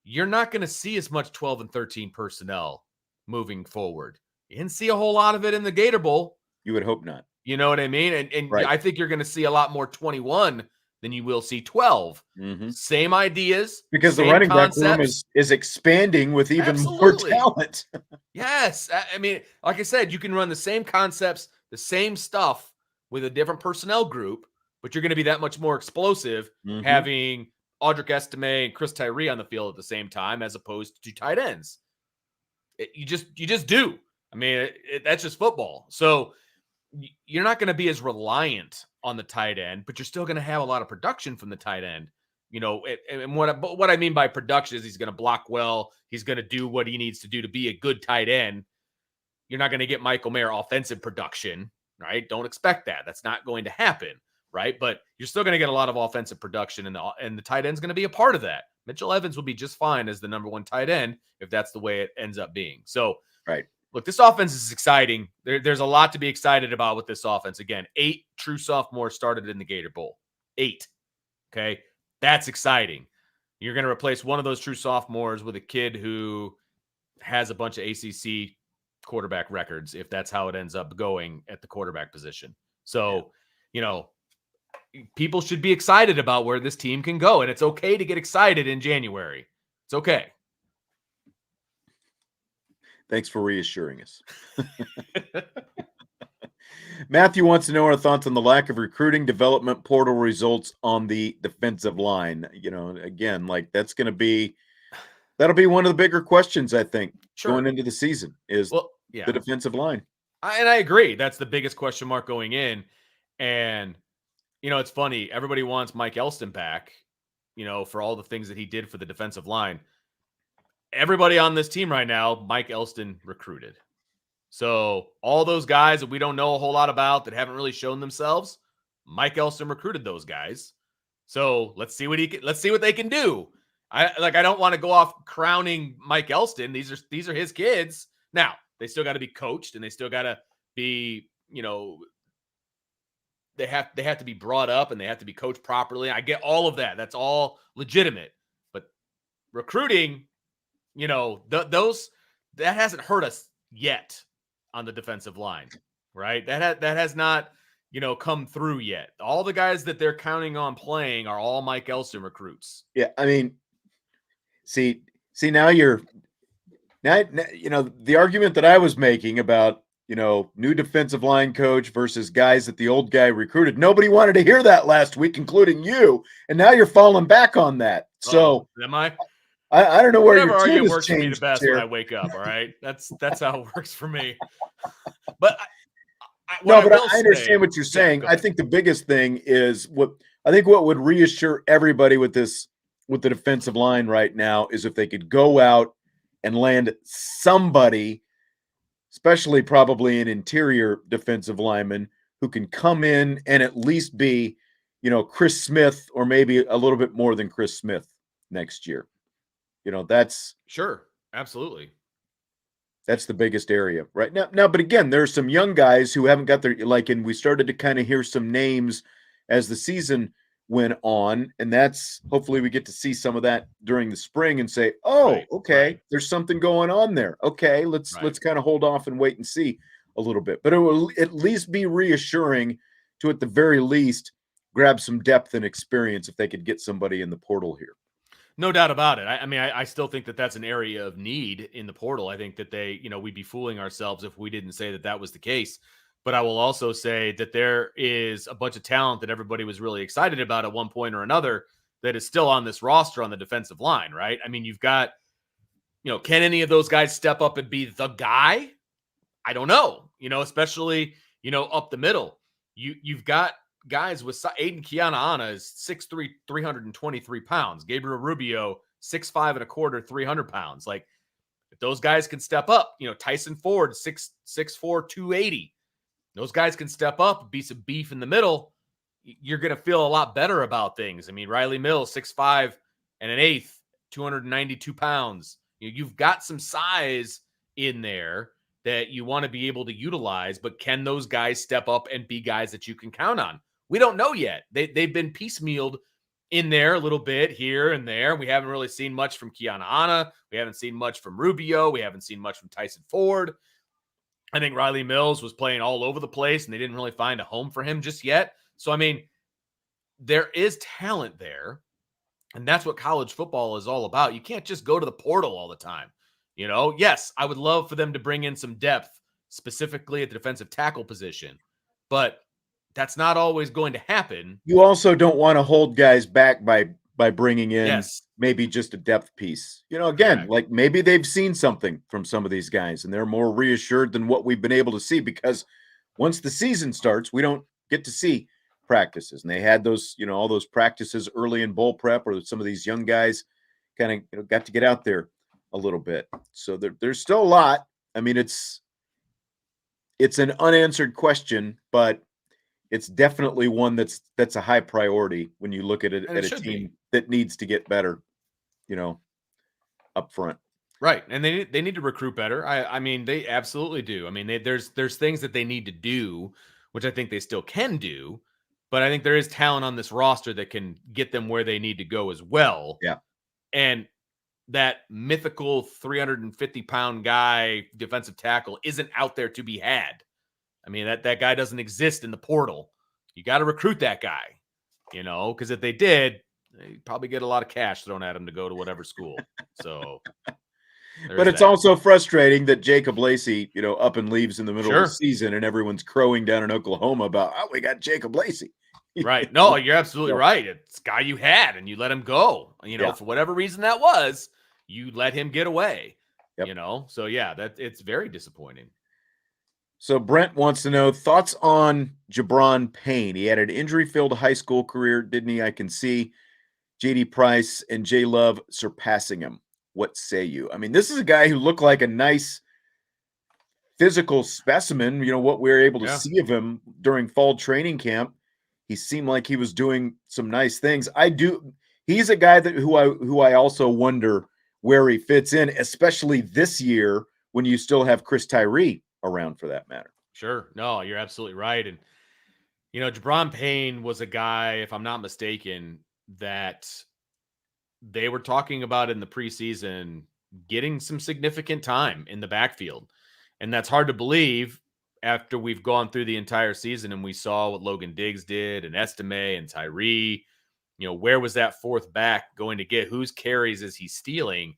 you're not going to see as much 12 and 13 personnel moving forward. You didn't see a whole lot of it in the Gator Bowl. You would hope not. You know what I mean? And Right. I think you're going to see a lot more 21 than you will see 12. Mhm. Same ideas, Because the same running back room concepts. is expanding with even more Absolutely. talent. Yes. I mean, like I said, you can run the same concepts, the same stuff with a different personnel group, but you're going to be that much more explosive Mhm. having Audric Estime and Chris Tyree on the field at the same time as opposed to two tight ends. You just do. I mean, that's just football. So you're not going to be as reliant on the tight end, but you're still going to have a lot of production from the tight end. And what I mean by production is he's going to block well. He's going to do what he needs to do to be a good tight end. You're not going to get Michael Mayer offensive production, right? Don't expect that. That's not going to happen, right? But you're still going to get a lot of offensive production, and the tight end's going to be a part of that. Mitchell Evans will be just fine as the number one tight end if that's the way it ends up being. So, Right. look, this offense is exciting. There's a lot to be excited about with this offense. Again, 8 true sophomores started in the Gator Bowl. 8. Okay. That's exciting. You're going to replace one of those true sophomores with a kid who has a bunch of ACC quarterback records, if that's how it ends up going at the quarterback position. So, you know, people should be excited about where this team can go. And it's okay to get excited in January. It's okay. Thanks for reassuring us. Matthew wants to know our thoughts on the lack of recruiting development portal results on the defensive line. You know, again, like that'll be one of the bigger questions, I think, going Sure. into the season is Well, the yeah. defensive line. And I agree. That's the biggest question mark going in. And, it's funny. Everybody wants Mike Elston back, for all the things that he did for the defensive line. Everybody on this team right now, Mike Elston recruited. So all those guys that we don't know a whole lot about that haven't really shown themselves, Mike Elston recruited those guys. So let's see what they can do. I don't want to go off crowning Mike Elston. These are his kids. Now, they still got to be coached and they still got to be, they have to be brought up and they have to be coached properly. I get all of that. That's all legitimate. But recruiting, those that hasn't hurt us yet on the defensive line, right? That has not, come through yet. All the guys that they're counting on playing are all Mike Elston recruits. Yeah, I mean, see now the argument that I was making about new defensive line coach versus guys that the old guy recruited. Nobody wanted to hear that last week, including you, and now you're falling back on that. So am I? I don't know where Whatever your tune argument has works for me the changed best when I here. wake up. All right, that's how it works for me. But what No, I but will I say, understand what you're yeah, saying. go I ahead. think the biggest thing is I think what would reassure everybody with the defensive line right now is if they could go out and land somebody, especially probably an interior defensive lineman who can come in and at least be, Chris Smith or maybe a little bit more than Chris Smith next year. That's Sure, absolutely. the biggest area right now. But again, there's some young guys who haven't got their and we started to kind of hear some names as the season went on, and that's hopefully we get to see some of that during the spring and say, oh, Right, right, okay, there's something going on there. Okay, right. let's kind of hold off and wait and see a little bit. But it will at least be reassuring to at the very least grab some depth and experience if they could get somebody in the portal here. No doubt about it. I mean, I still think that that's an area of need in the portal. I think that we'd be fooling ourselves if we didn't say that that was the case. But I will also say that there is a bunch of talent that everybody was really excited about at one point or another that is still on this roster on the defensive line, right? I mean, you've got, can any of those guys step up and be the guy? I don't know, especially, up the middle. You've got guys with Aiden Kiana is 6'3", 323 pounds. Gabriel Rubio, 6'5" and a quarter, 300 pounds. Like, if those guys can step up, Tyson Ford, 6'4", 280. Those guys can step up, be some beef in the middle. You're going to feel a lot better about things. I mean, Riley Mills, 6'5" and an eighth, 292 pounds. You've got some size in there that you want to be able to utilize, but can those guys step up and be guys that you can count on? We don't know yet. They've been piecemealed in there a little bit here and there. We haven't really seen much from Kiana Anna. We haven't seen much from Rubio. We haven't seen much from Tyson Ford. I think Riley Mills was playing all over the place, and they didn't really find a home for him just yet. So, I mean, there is talent there, and that's what college football is all about. You can't just go to the portal all the time. Yes, I would love for them to bring in some depth, specifically at the defensive tackle position, but that's not always going to happen. You also don't want to hold guys back by bringing in Yes, maybe just a depth piece. Again, correct. like maybe they've seen something from some of these guys and they're more reassured than what we've been able to see, because once the season starts, we don't get to see practices. And they had those, all those practices early in bowl prep, or some of these young guys kind of got to get out there a little bit. So there's still a lot. I mean, it's an unanswered question, but it's definitely one that's a high priority when you look at it And at it a should team be. that needs to get better, up front. Right, and they need to recruit better. I mean, they absolutely do. I mean, there's things that they need to do, which I think they still can do, but I think there is talent on this roster that can get them where they need to go as well. Yeah. And that mythical 350-pound guy, defensive tackle, isn't out there to be had. I mean, that guy doesn't exist in the portal. You got to recruit that guy, because if they did, they'd probably get a lot of cash thrown at him to go to whatever school. So But there's it's that. also frustrating that Jacob Lacey, up and leaves in the middle of the Sure. season, and everyone's crowing down in Oklahoma about, oh, we got Jacob Lacey. Right. No, you're absolutely So, right. It's a guy you had and you let him go. yeah. For whatever reason that was, you let him get away. Yep. So yeah, it's very disappointing. So Brent wants to know thoughts on Jabron Payne. He had an injury-filled high school career, didn't he? I can see J.D. Price and Jay Love surpassing him. What say you? I mean, this is a guy who looked like a nice physical specimen. What we were able to Yeah. see of him during fall training camp, he seemed like he was doing some nice things. He's a guy who I also wonder where he fits in, especially this year when you still have Chris Tyree around for that matter. Sure. No, you're absolutely right. And Jabron Payne was a guy, if I'm not mistaken, that they were talking about in the preseason getting some significant time in the backfield. And that's hard to believe after we've gone through the entire season and we saw what Logan Diggs did and Estime and Tyree. Where was that fourth back going to get? Whose carries is he stealing?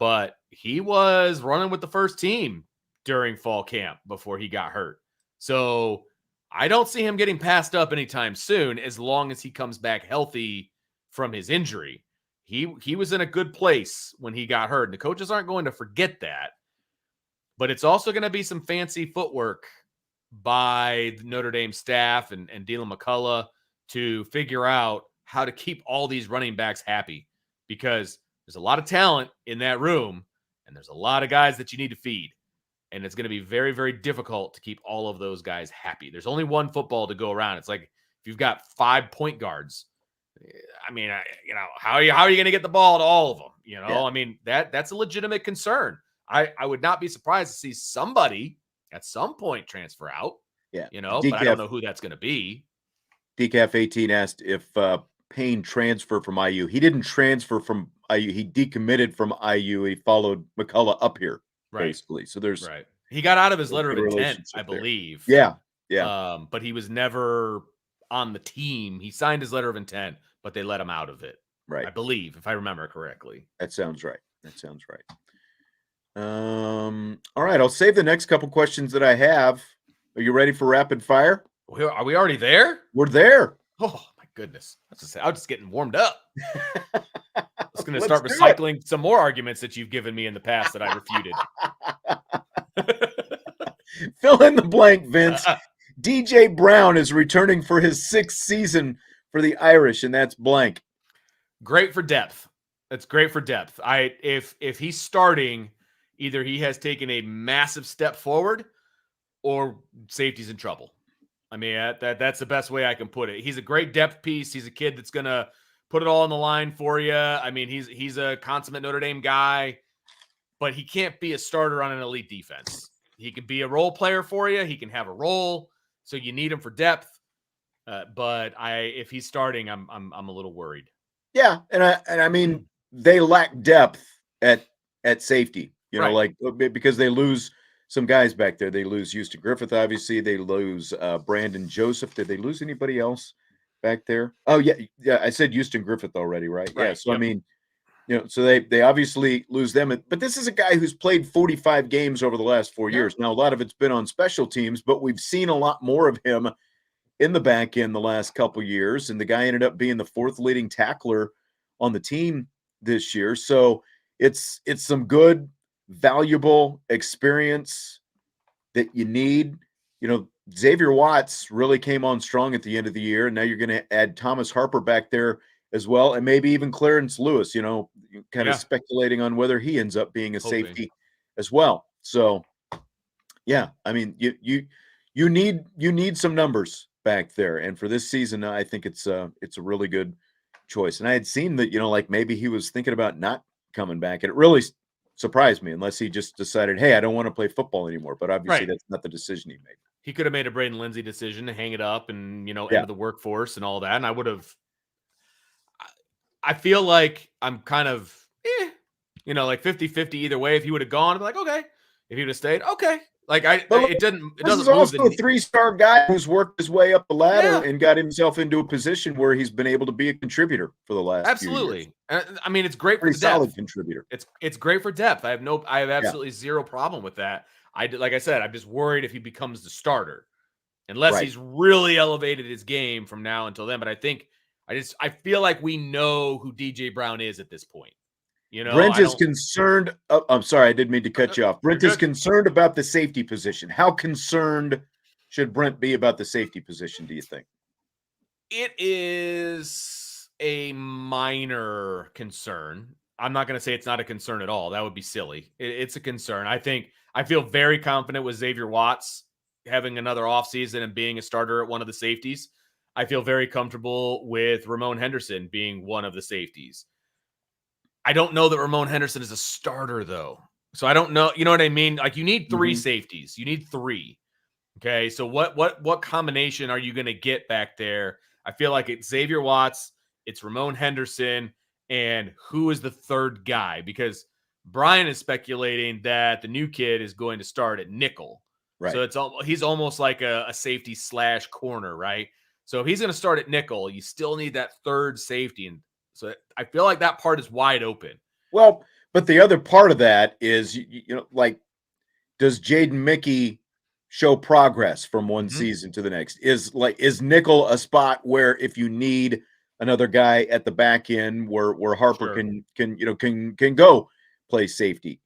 But he was running with the first team during fall camp before he got hurt. So I don't see him getting passed up anytime soon as long as he comes back healthy from his injury. He was in a good place when he got hurt, and the coaches aren't going to forget that. But it's also going to be some fancy footwork by the Notre Dame staff and Dylan McCullough to figure out how to keep all these running backs happy, because there's a lot of talent in that room and there's a lot of guys that you need to feed. And it's going to be very, very difficult to keep all of those guys happy. There's only one football to go around. It's like if you've got 5 point guards, I mean, how are you going to get the ball to all of them? Yeah. I mean, that's a legitimate concern. I would not be surprised to see somebody at some point transfer out. Yeah. But I don't know who that's going to be. Decaf 18 asked if Payne transferred from IU. He didn't transfer from IU. He decommitted from IU. He followed McCullough up here, basically. So there's He got out of his letter of intent, I believe. Yeah. Yeah. But he was never on the team. He signed his letter of intent, but they let him out of it. Right. I believe, if I remember correctly. That sounds right. All right. I'll save the next couple questions that I have. Are you ready for rapid fire? Are we already there? We're there. Oh my goodness. I was just getting warmed up. I was going to start recycling some more arguments that you've given me in the past that I refuted. Fill in the blank, Vince. DJ Brown is returning for his 6th season for the Irish, and that's blank. Great for depth. That's great for depth. If he's starting, either he has taken a massive step forward or safety's in trouble. I mean, that's the best way I can put it. He's a great depth piece. He's a kid that's going to put it all on the line for you. I mean, he's a consummate Notre Dame guy, but he can't be a starter on an elite defense. He can be a role player for you. He can have a role, so you need him for depth. But if he's starting, I'm a little worried. Yeah, and I mean they lack depth at safety. Because they lose some guys back there. They lose Houston Griffith, obviously. They lose Brandon Joseph. Did they lose anybody else back there? Oh yeah. I said Houston Griffith already, right? Yeah. So yep. I mean, so they obviously lose them. But this is a guy who's played 45 games over the last 4 years. Now a lot of it's been on special teams, but we've seen a lot more of him in the back end the last couple years, and the guy ended up being the 4th leading tackler on the team this year. So it's some good, valuable experience that you need. Xavier Watts really came on strong at the end of the year, and now you're going to add Thomas Harper back there as well, and maybe even Clarence Lewis, kind of speculating on whether he ends up being a safety as well. So yeah, I mean, you need some numbers back there, and for this season, I think it's a really good choice. And I had seen that, like maybe he was thinking about not coming back, and it really surprised me, unless he just decided, hey, I don't want to play football anymore. But obviously that's not the decision he made. He could have made a Braden Lindsay decision to hang it up and, enter the workforce and all that. And I feel like I'm kind of, like 50-50 either way. If he would have gone, I'd be like, okay. If he would have stayed, okay. Like it doesn't move also a 3-star guy who's worked his way up the ladder and got himself into a position where he's been able to be a contributor for the last few years. I mean, it's great for the solid depth. Contributor. It's great for depth. I have absolutely zero problem with that. Like I said, I'm just worried if he becomes the starter, unless he's really elevated his game from now until then. But I feel like we know who DJ Brown is at this point. Brent is concerned. I'm sorry, I didn't mean to cut you off. Brent is concerned about the safety position. How concerned should Brent be about the safety position, do you think? It is a minor concern. I'm not going to say it's not a concern at all. That would be silly. It's a concern. I feel very confident with Xavier Watts having another offseason and being a starter at one of the safeties. I feel very comfortable with Ramon Henderson being one of the safeties. I don't know that Ramon Henderson is a starter, though. So I don't know. You know what I mean? Like, you need 3 safeties. You need 3. Okay, so what combination are you going to get back there? I feel like it's Xavier Watts, it's Ramon Henderson, and who is the 3rd guy? Because Brian is speculating that the new kid is going to start at nickel. Right. So he's almost like a safety / corner, right? So if he's going to start at nickel, you still need that 3rd safety. And so I feel like that part is wide open. Well, but the other part of that is, like, does Jaden Mickey show progress from one season to the next? Is nickel a spot where if you need another guy at the back end where Harper can go play safety?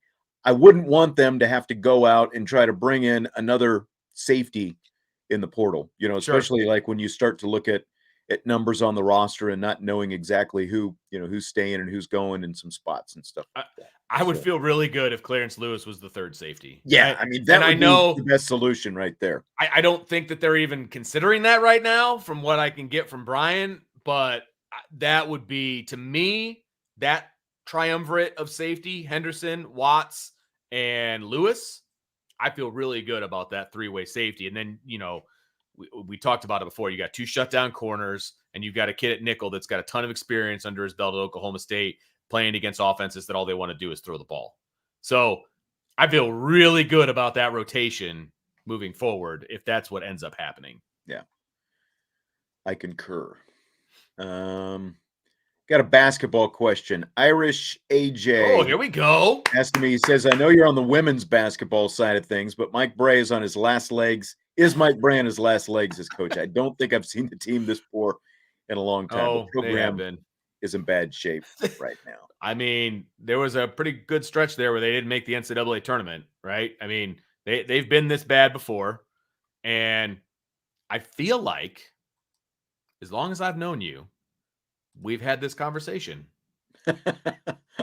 I wouldn't want them to have to go out and try to bring in another safety in the portal, especially like when you start to look at at numbers on the roster and not knowing exactly who's staying and who's going in some spots and stuff I, like that. I would So, feel really good if Clarence Lewis was the third safety. yeah, I mean, And that I would be know the best solution right there. I don't think that they're even considering that right now from what I can get from Brian, but that would be, to me, that triumvirate of safety, Henderson, Watts, and Lewis. I feel really good about that three-way safety. And then, we talked about it before. You got two shutdown corners, and you've got a kid at nickel that's got a ton of experience under his belt at Oklahoma State playing against offenses that all they want to do is throw the ball. So I feel really good about that rotation moving forward if that's what ends up happening. Yeah, I concur. Got a basketball question. Irish Oh, AJ here we go. asking me, he says, I know you're on the women's basketball side of things, but Mike Bray is on his last legs. Is Mike Bray on his last legs as coach? I don't think I've seen the team this poor in a long time. The Oh, they have program been. is in bad shape right now. I mean, there was a pretty good stretch there where they didn't make the NCAA tournament, right? I mean, they've been this bad before. And I feel like, as long as I've known you, we've had this conversation. At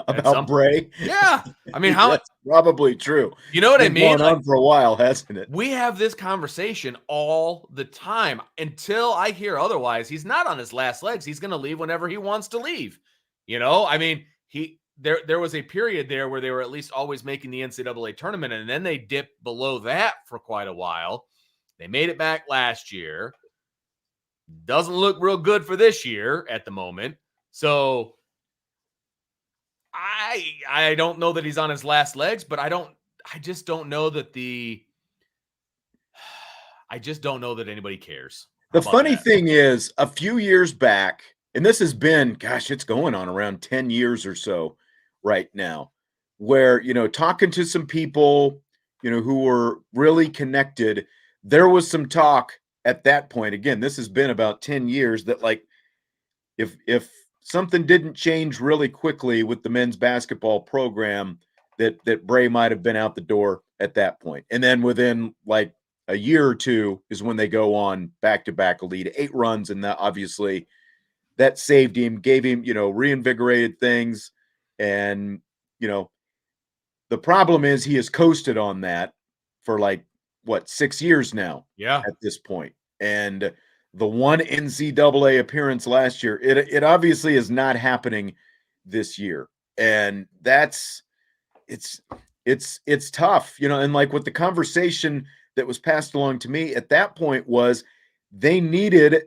About some Bray? Yeah. I mean, how That's probably true. you know It's what I been mean? going Like, on for a while, hasn't it? we have this conversation all the time until I hear otherwise. He's not on his last legs. He's going to leave whenever he wants to leave. I mean, there was a period there where they were at least always making the NCAA tournament, and then they dipped below that for quite a while. They made it back last year. Doesn't look real good for this year at the moment. So I don't know that he's on his last legs, but I just don't know that I just don't know that anybody cares. How The about funny that? thing is, a few years back, and this has been, gosh, it's going on around 10 years or so right now, where, talking to some people, who were really connected, there was some talk at that point. Again, this has been about 10 years that, like, if something didn't change really quickly with the men's basketball program, that Bray might have been out the door at that point. And then within like a year or two is when they go on back-to-back Elite Eight runs, and that obviously that saved him, gave him, reinvigorated things. And the problem is he has coasted on that for like what, 6 years now Yeah. at this point. And the one NCAA appearance last year, it obviously is not happening this year. And it's tough, and like what the conversation that was passed along to me at that point was, they needed,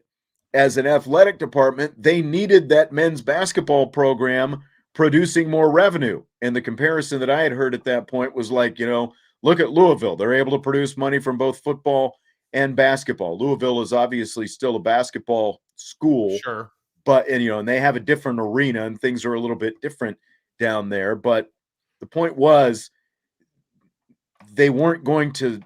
as an athletic department, they needed that men's basketball program producing more revenue. And the comparison that I had heard at that point was like, look at Louisville. They're able to produce money from both football and basketball. Louisville is obviously still a basketball school, Sure. but and they have a different arena and things are a little bit different down there. But the point was, they weren't going to,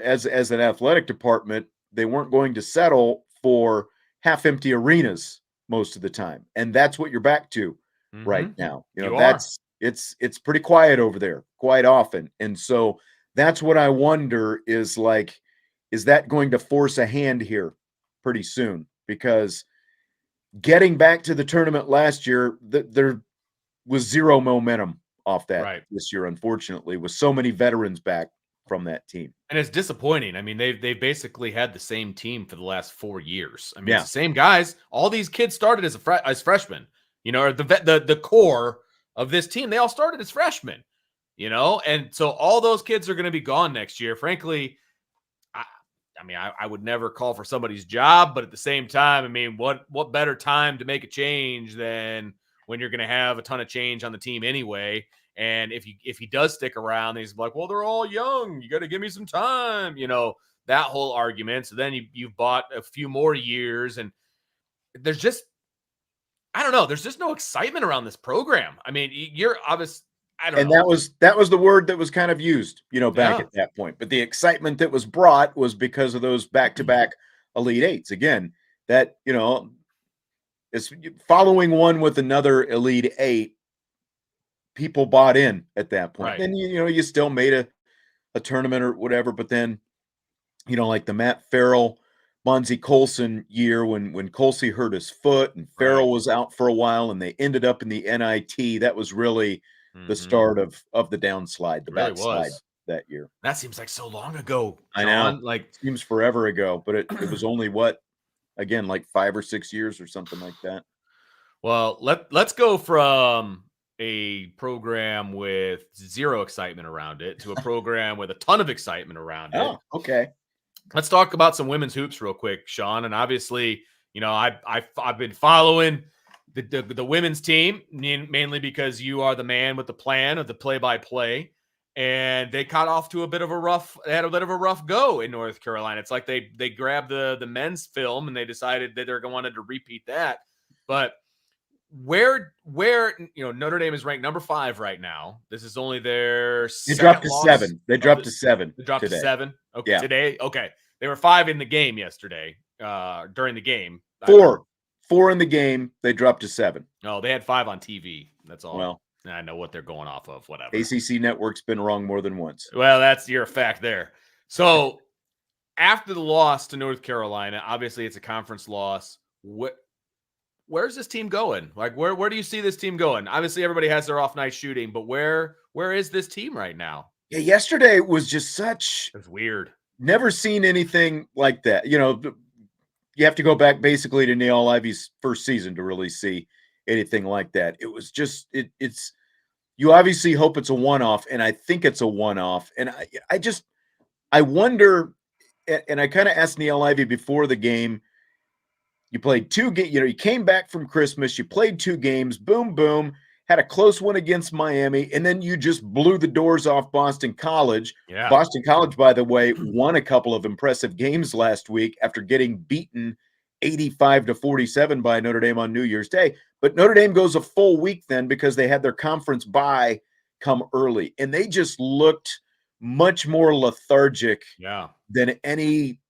as an athletic department, they weren't going to settle for half empty arenas most of the time. And that's what you're back to right now. You are. That's it's pretty quiet over there quite often. And so that's what I wonder is like, is that going to force a hand here pretty soon? Because getting back to the tournament last year, there was zero momentum off that Right. this year, unfortunately, with so many veterans back from that team. And it's disappointing. I mean, they've basically had the same team for the last 4 years. I mean, Yeah. it's the same guys. All these kids started as freshmen. Or the core of this team, they all started as freshmen. And so all those kids are going to be gone next year. Frankly, I would never call for somebody's job, but at the same time, I mean, what better time to make a change than when you're going to have a ton of change on the team anyway? And if he does stick around, he's like, well, they're all young. You got to give me some time, that whole argument. So then you've bought a few more years, and there's just, I don't know, there's just no excitement around this program. I mean, you're obvious. I don't And know. that was the word that was kind of used, back Yeah. at that point. But the excitement that was brought was because of those back-to-back Elite Eights. Again, that, it's following one with another Elite Eight, people bought in at that point. Right. Then you still made a tournament or whatever, but then like the Matt Farrell, Bonzie Colson year when Colsey hurt his foot and Right. Farrell was out for a while and they ended up in the NIT. That was really the Mhm. start of the downslide, the It really backslide was. that year. That seems like so long ago, I know. Sean. Like, Seems forever ago, but it was only what, again, like 5 or 6 years or something like that. well, let's go from a program with zero excitement around it to a program with a ton of excitement around it. Oh, okay. Let's talk about some women's hoops real quick, Sean. And obviously, I've been following the women's team mainly because you are the man with the plan of the play by play, and they got off to a bit of a rough. They had a bit of a rough go in North Carolina. It's like they grabbed the men's film and they decided that they're going wanted to repeat that, but where Notre Dame is ranked number 5 right now. This is only their They dropped second to loss 7. They of dropped the to 7 they dropped to today. 7. Okay, Yeah. today. Okay. They were 5 in the game yesterday, during the game. 4. 4 in the game. They dropped to 7. No, they had 5 on TV. That's all. Well, I know what they're going off of. Whatever. ACC Network's been wrong more than once. Well, that's your fact there. So after the loss to North Carolina, obviously it's a conference loss. Where's this team going? Like, where do you see this team going? Obviously, everybody has their off night shooting, but where is this team right now? Yeah, yesterday was just such It's weird. never seen anything like that. You have to go back basically to Neil Ivy's first season to really see anything like that. It was just it's you obviously hope it's a one-off, and I think it's a one-off. And I wonder, and I kind of asked Neil Ivy before the game. You played 2 games, you came back from Christmas, you played 2 games, boom, boom, had a close one against Miami, and then you just blew the doors off Boston College. Yeah. Boston College, by the way, won a couple of impressive games last week after getting beaten 85-47 by Notre Dame on New Year's Day. But Notre Dame goes a full week then because they had their conference bye come early, and they just looked much more lethargic Yeah. than any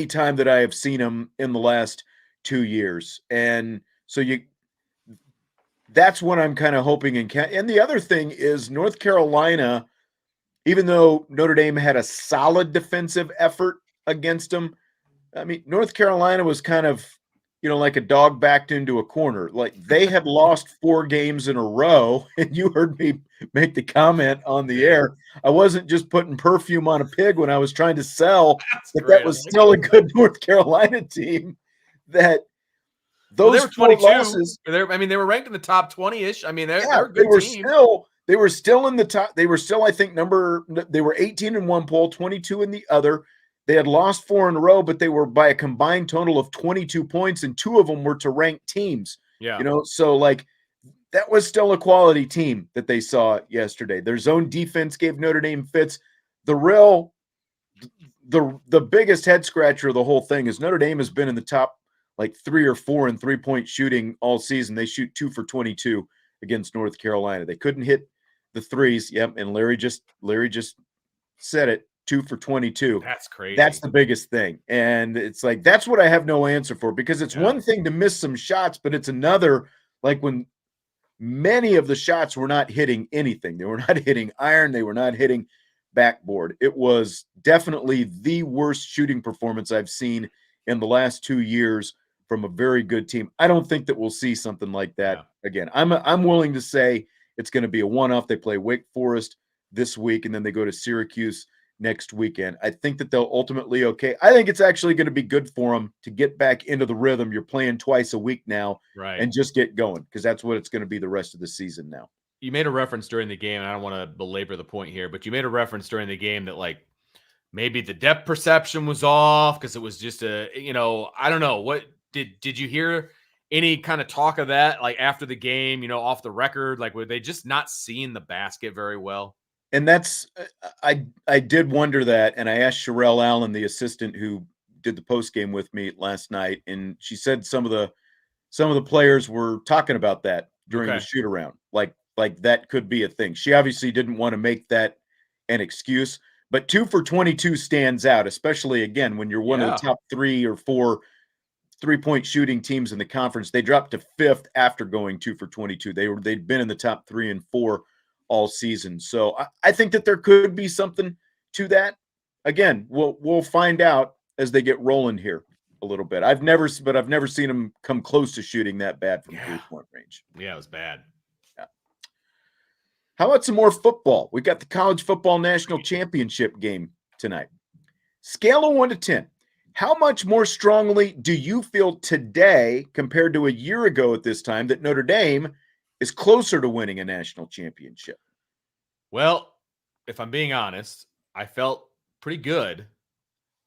time that I have seen them in the last 2 years. And so that's what I'm kind of hoping. And the other thing is North Carolina, even though Notre Dame had a solid defensive effort against them, I mean, North Carolina was kind of, like a dog backed into a corner. Like they had lost 4 games in a row. And you heard me make the comment on the air. I wasn't just putting perfume on a pig when I was trying to sell that was still a good North Carolina team. That those they were 4 22. losses. They were ranked in the top 20-ish. I mean, they're a They good were team. they were still in the top. They were still, I think, they were 18 in one poll, 22 in the other. They had lost 4 in a row, but they were by a combined total of 22 points, and 2 of them were to ranked teams. Yeah. So like that was still a quality team that they saw yesterday. Their zone defense gave Notre Dame fits. The biggest head scratcher of the whole thing is Notre Dame has been in the top like 3 or 4 in 3-point shooting all season. They shoot 2 for 22 against North Carolina. They couldn't hit the threes. Yep, and Larry just said it. 2 for 22. That's crazy. That's the biggest thing. And it's like, that's what I have no answer for, because it's one thing to miss some shots, but it's another, like when many of the shots were not hitting anything. They were not hitting iron. They were not hitting backboard. It was definitely the worst shooting performance I've seen in the last 2 years from a very good team. I don't think that we'll see something like that again. I'm willing to say it's going to be a one-off. They play Wake Forest this week, and then they go to Syracuse next weekend. I think that they'll ultimately I think it's actually going to be good for them to get back into the rhythm. You're playing twice a week now, right, and just get going, because that's what it's going to be the rest of the season now. You made a reference during the game, and I don't want to belabor the point here, but you made a reference during the game that like maybe the depth perception was off because it was just I don't know. What did you hear any kind of talk of that like after the game, off the record? Like, were they just not seeing the basket very well? And that's I did wonder that, and I asked Sherelle Allen, the assistant who did the post game with me last night, and she said some of the players were talking about that during the shoot around, like that could be a thing. She obviously didn't want to make that an excuse, but 2 for 22 stands out, especially again when you're one of the top 3 or 4 3-point shooting teams in the conference. They dropped to 5th after going 2 for 22. They'd been in the top 3 and 4 all season. So I think that there could be something to that. Again, we'll find out as they get rolling here. a little bit. I've never seen him come close to shooting that bad from Yeah. 3-point range. Yeah, it was bad. Yeah. How about some more football? We got the college football national championship game tonight. Scale of 1 to 10. How much more strongly do you feel today compared to a year ago at this time that Notre Dame is closer to winning a national championship? Well, if I'm being honest, I felt pretty good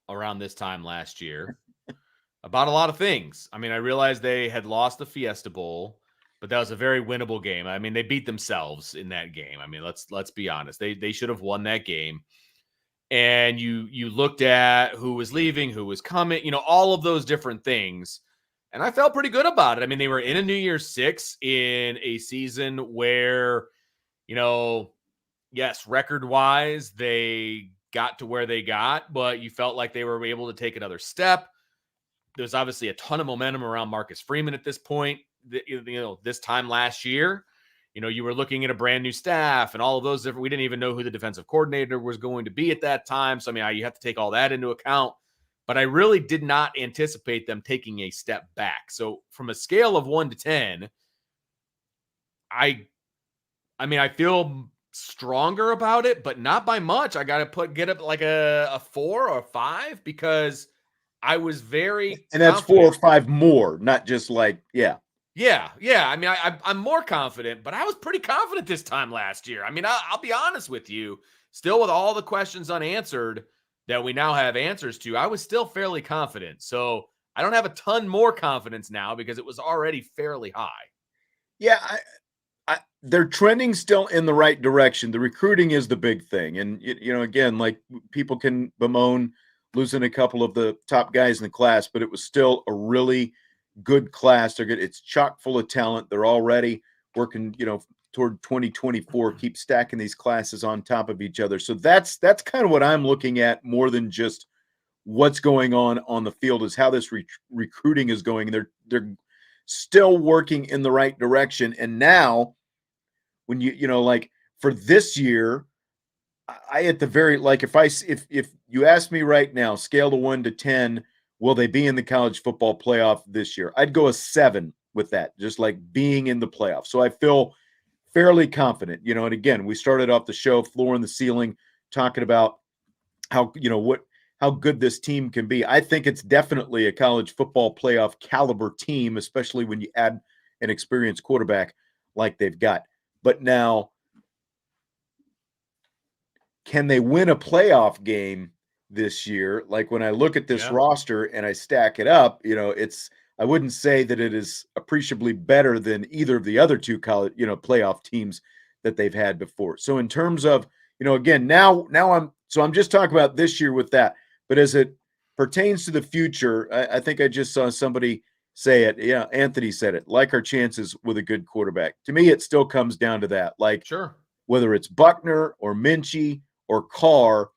around this time last year about a lot of things. I mean, I realized they had lost the Fiesta Bowl, but that was a very winnable game. I mean, they beat themselves in that game. I mean, let's be honest. They should have won that game. And you looked at who was leaving, who was coming, all of those different things. And I felt pretty good about it. I mean, they were in a New Year's Six in a season where, yes, record wise, they got to where they got, but you felt like they were able to take another step. There's obviously a ton of momentum around Marcus Freeman at this point. This time last year, you were looking at a brand new staff and all of those different. We didn't even know who the defensive coordinator was going to be at that time. So, I mean, you have to take all that into account. But I really did not anticipate them taking a step back. So, from a scale of 1 to 10, I mean, I feel stronger about it, but not by much. I got to get up like a 4 or 5 because I was very And that's 4 or 5 more, not just like, yeah. Yeah. I mean, I'm more confident, but I was pretty confident this time last year. I mean, I'll be honest with you. Still, with all the questions unanswered that we now have answers to, I was still fairly confident. So I don't have a ton more confidence now because it was already fairly high. Yeah, they're trending still in the right direction. The recruiting is the big thing. And, again, like people can bemoan losing a couple of the top guys in the class, but it was still a really good class. They're good. It's chock full of talent. They're already working, toward 2024, keep stacking these classes on top of each other. So that's kind of what I'm looking at more than just what's going on the field is how this recruiting is going. They're still working in the right direction. And now when like for this year, I at the very if you ask me right now, scale to 1 to 10, will they be in the college football playoff this year? I'd go a 7 with that, just like being in the playoff. So I feel fairly confident, and again, we started off the show floor and the ceiling talking about how, how good this team can be. I think it's definitely a college football playoff caliber team, especially when you add an experienced quarterback like they've got. But now, can they win a playoff game this year? Like when I look at this roster and I stack it up, I wouldn't say that it is appreciably better than either of the other two college, playoff teams that they've had before. So in terms of, again, now I'm just talking about this year with that, but as it pertains to the future, I think I just saw somebody say it. Yeah, Anthony said it. Like our chances with a good quarterback. To me, it still comes down to that. Like, sure, whether it's Buckner or Minchie or Carr,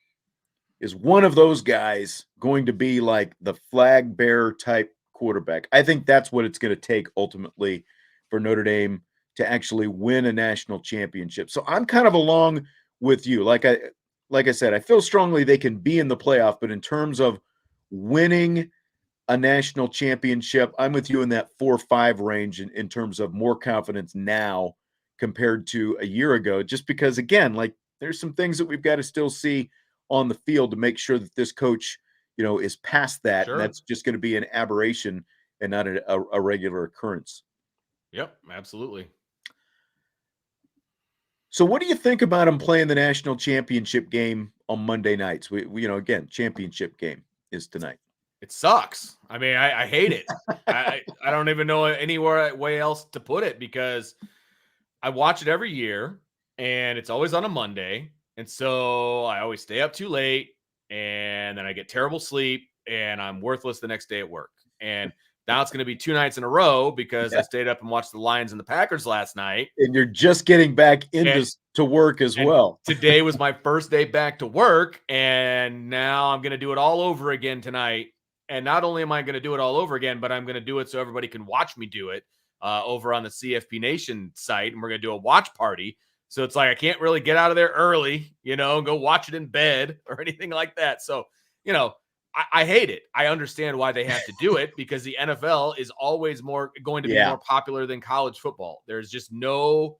is one of those guys going to be like the flag bearer type quarterback? I think that's what it's going to take ultimately for Notre Dame to actually win a national championship. So I'm kind of along with you. Like I said, I feel strongly they can be in the playoff, but in terms of winning a national championship, I'm with you in that 4 or 5 range in terms of more confidence now compared to a year ago, just because, again, like there's some things that we've got to still see on the field to make sure that this coach, is past that. sure. And that's just going to be an aberration and not a regular occurrence. Yep, absolutely. So what do you think about them playing the national championship game on Monday nights? We again, championship game is tonight. It sucks. I mean, I hate it. I don't even know anywhere way else to put it because I watch it every year and it's always on a Monday. And so I always stay up too late and then I get terrible sleep and I'm worthless the next day at work. And now it's going to be 2 nights in a row because I stayed up and watched the Lions and the Packers last night. And you're just getting back into to work as well. Today was my first day back to work and now I'm going to do it all over again tonight. And not only am I going to do it all over again, but I'm going to do it so everybody can watch me do it over on the CFP Nation site. And we're going to do a watch party. So it's like I can't really get out of there early, and go watch it in bed or anything like that. So, I hate it. I understand why they have to do it because the NFL is always going to be Yeah. more popular than college football. There's just no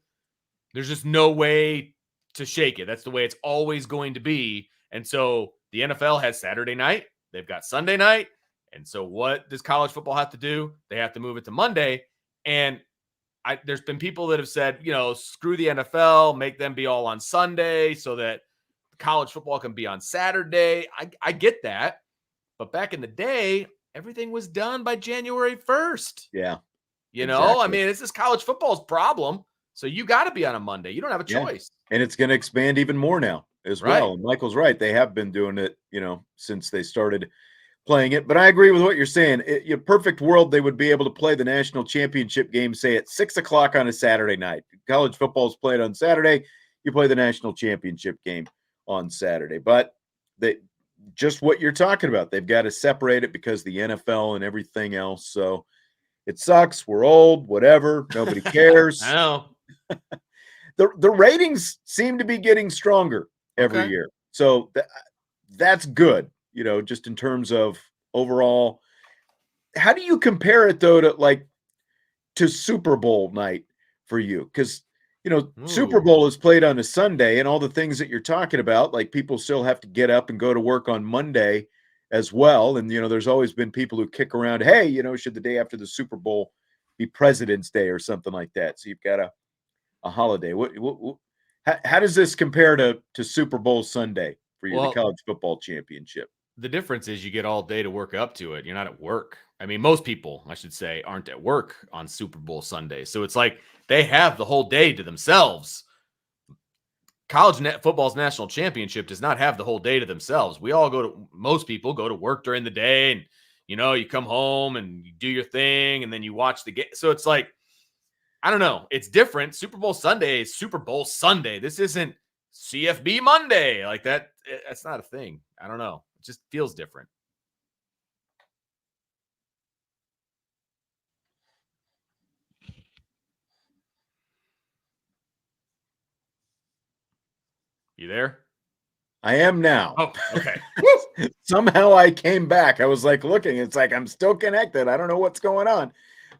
way to shake it. That's the way it's always going to be. And so the NFL has Saturday night, they've got Sunday night. And so what does college football have to do? They have to move it to Monday. And there's been people that have said, screw the NFL, make them be all on Sunday so that college football can be on Saturday. I get that. But back in the day, everything was done by January 1st. Yeah. I mean, this is college football's problem. So you got to be on a Monday. You don't have a choice. And it's going to expand even more now as well. And Michael's right. They have been doing it, since they started playing it. But I agree with what you're saying. In a perfect world, they would be able to play the national championship game, say at 6:00 on a Saturday night. College football is played on Saturday. You play the national championship game on Saturday. But just what you're talking about, they've got to separate it because the NFL and everything else. So it sucks. We're old, whatever. Nobody cares. I know. The ratings seem to be getting stronger every year. So that's good, just in terms of overall. How do you compare it, though, to Super Bowl night for you? Because, Super Bowl is played on a Sunday, and all the things that you're talking about, like people still have to get up and go to work on Monday as well. And, there's always been people who kick around, hey, should the day after the Super Bowl be President's Day or something like that? So you've got a holiday. How does this compare to Super Bowl Sunday for you, the college football championship? The difference is you get all day to work up to it. You're not at work. I mean, most people, I should say, aren't at work on Super Bowl Sunday. So it's like they have the whole day to themselves. College football's national championship does not have the whole day to themselves. Most people go to work during the day and, you come home and you do your thing and then you watch the game. So it's like, I don't know. It's different. Super Bowl Sunday is Super Bowl Sunday. This isn't CFB Monday like that. That's not a thing. I don't know. It just feels different. You there? I am now. Oh, okay. Somehow I came back. I was looking. It's like I'm still connected. I don't know what's going on.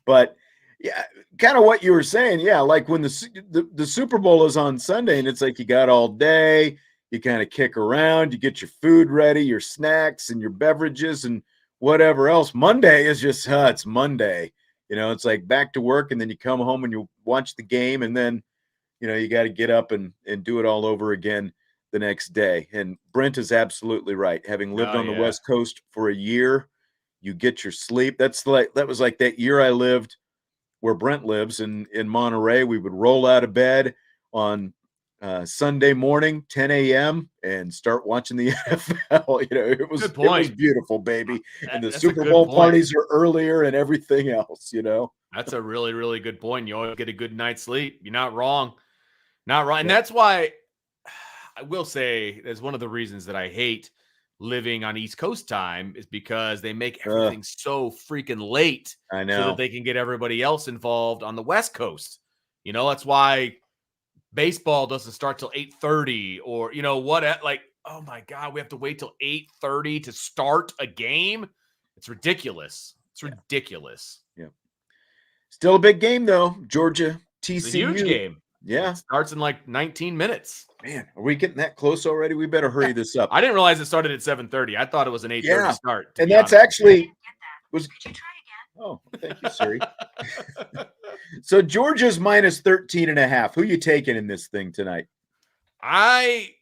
But yeah, kind of what you were saying. Yeah, like when the Super Bowl is on Sunday and it's like you got all day, you kind of kick around, you get your food ready, your snacks and your beverages and whatever else. Monday is just, it's Monday. It's like back to work and then you come home and you watch the game and then, you got to get up and do it all over again the next day. And Brent is absolutely right. Having lived on the West Coast for a year, you get your sleep. That was like that year I lived where Brent lives in Monterey. We would roll out of bed on Sunday morning, 10 a.m. and start watching the NFL. It was beautiful, baby. And the Super Bowl parties are earlier and everything else, That's a really, really good point. You always get a good night's sleep. You're not wrong. Not right. And that's why I will say that's one of the reasons that I hate living on East Coast time is because they make everything so freaking late. I know. So that they can get everybody else involved on the West Coast. That's why baseball doesn't start till 8:30 or, oh my God, we have to wait till 8:30 to start a game. It's ridiculous. It's ridiculous. Yeah. Still a big game though. Georgia, TCU. It's a huge game. Yeah. It starts in like 19 minutes. Man, are we getting that close already? We better hurry this up. I didn't realize it started at 7:30. I thought it was an 8:30 start. And that's actually was. Could you try again? Oh, thank you, Siri. So Georgia's minus 13.5. Who you taking in this thing tonight? I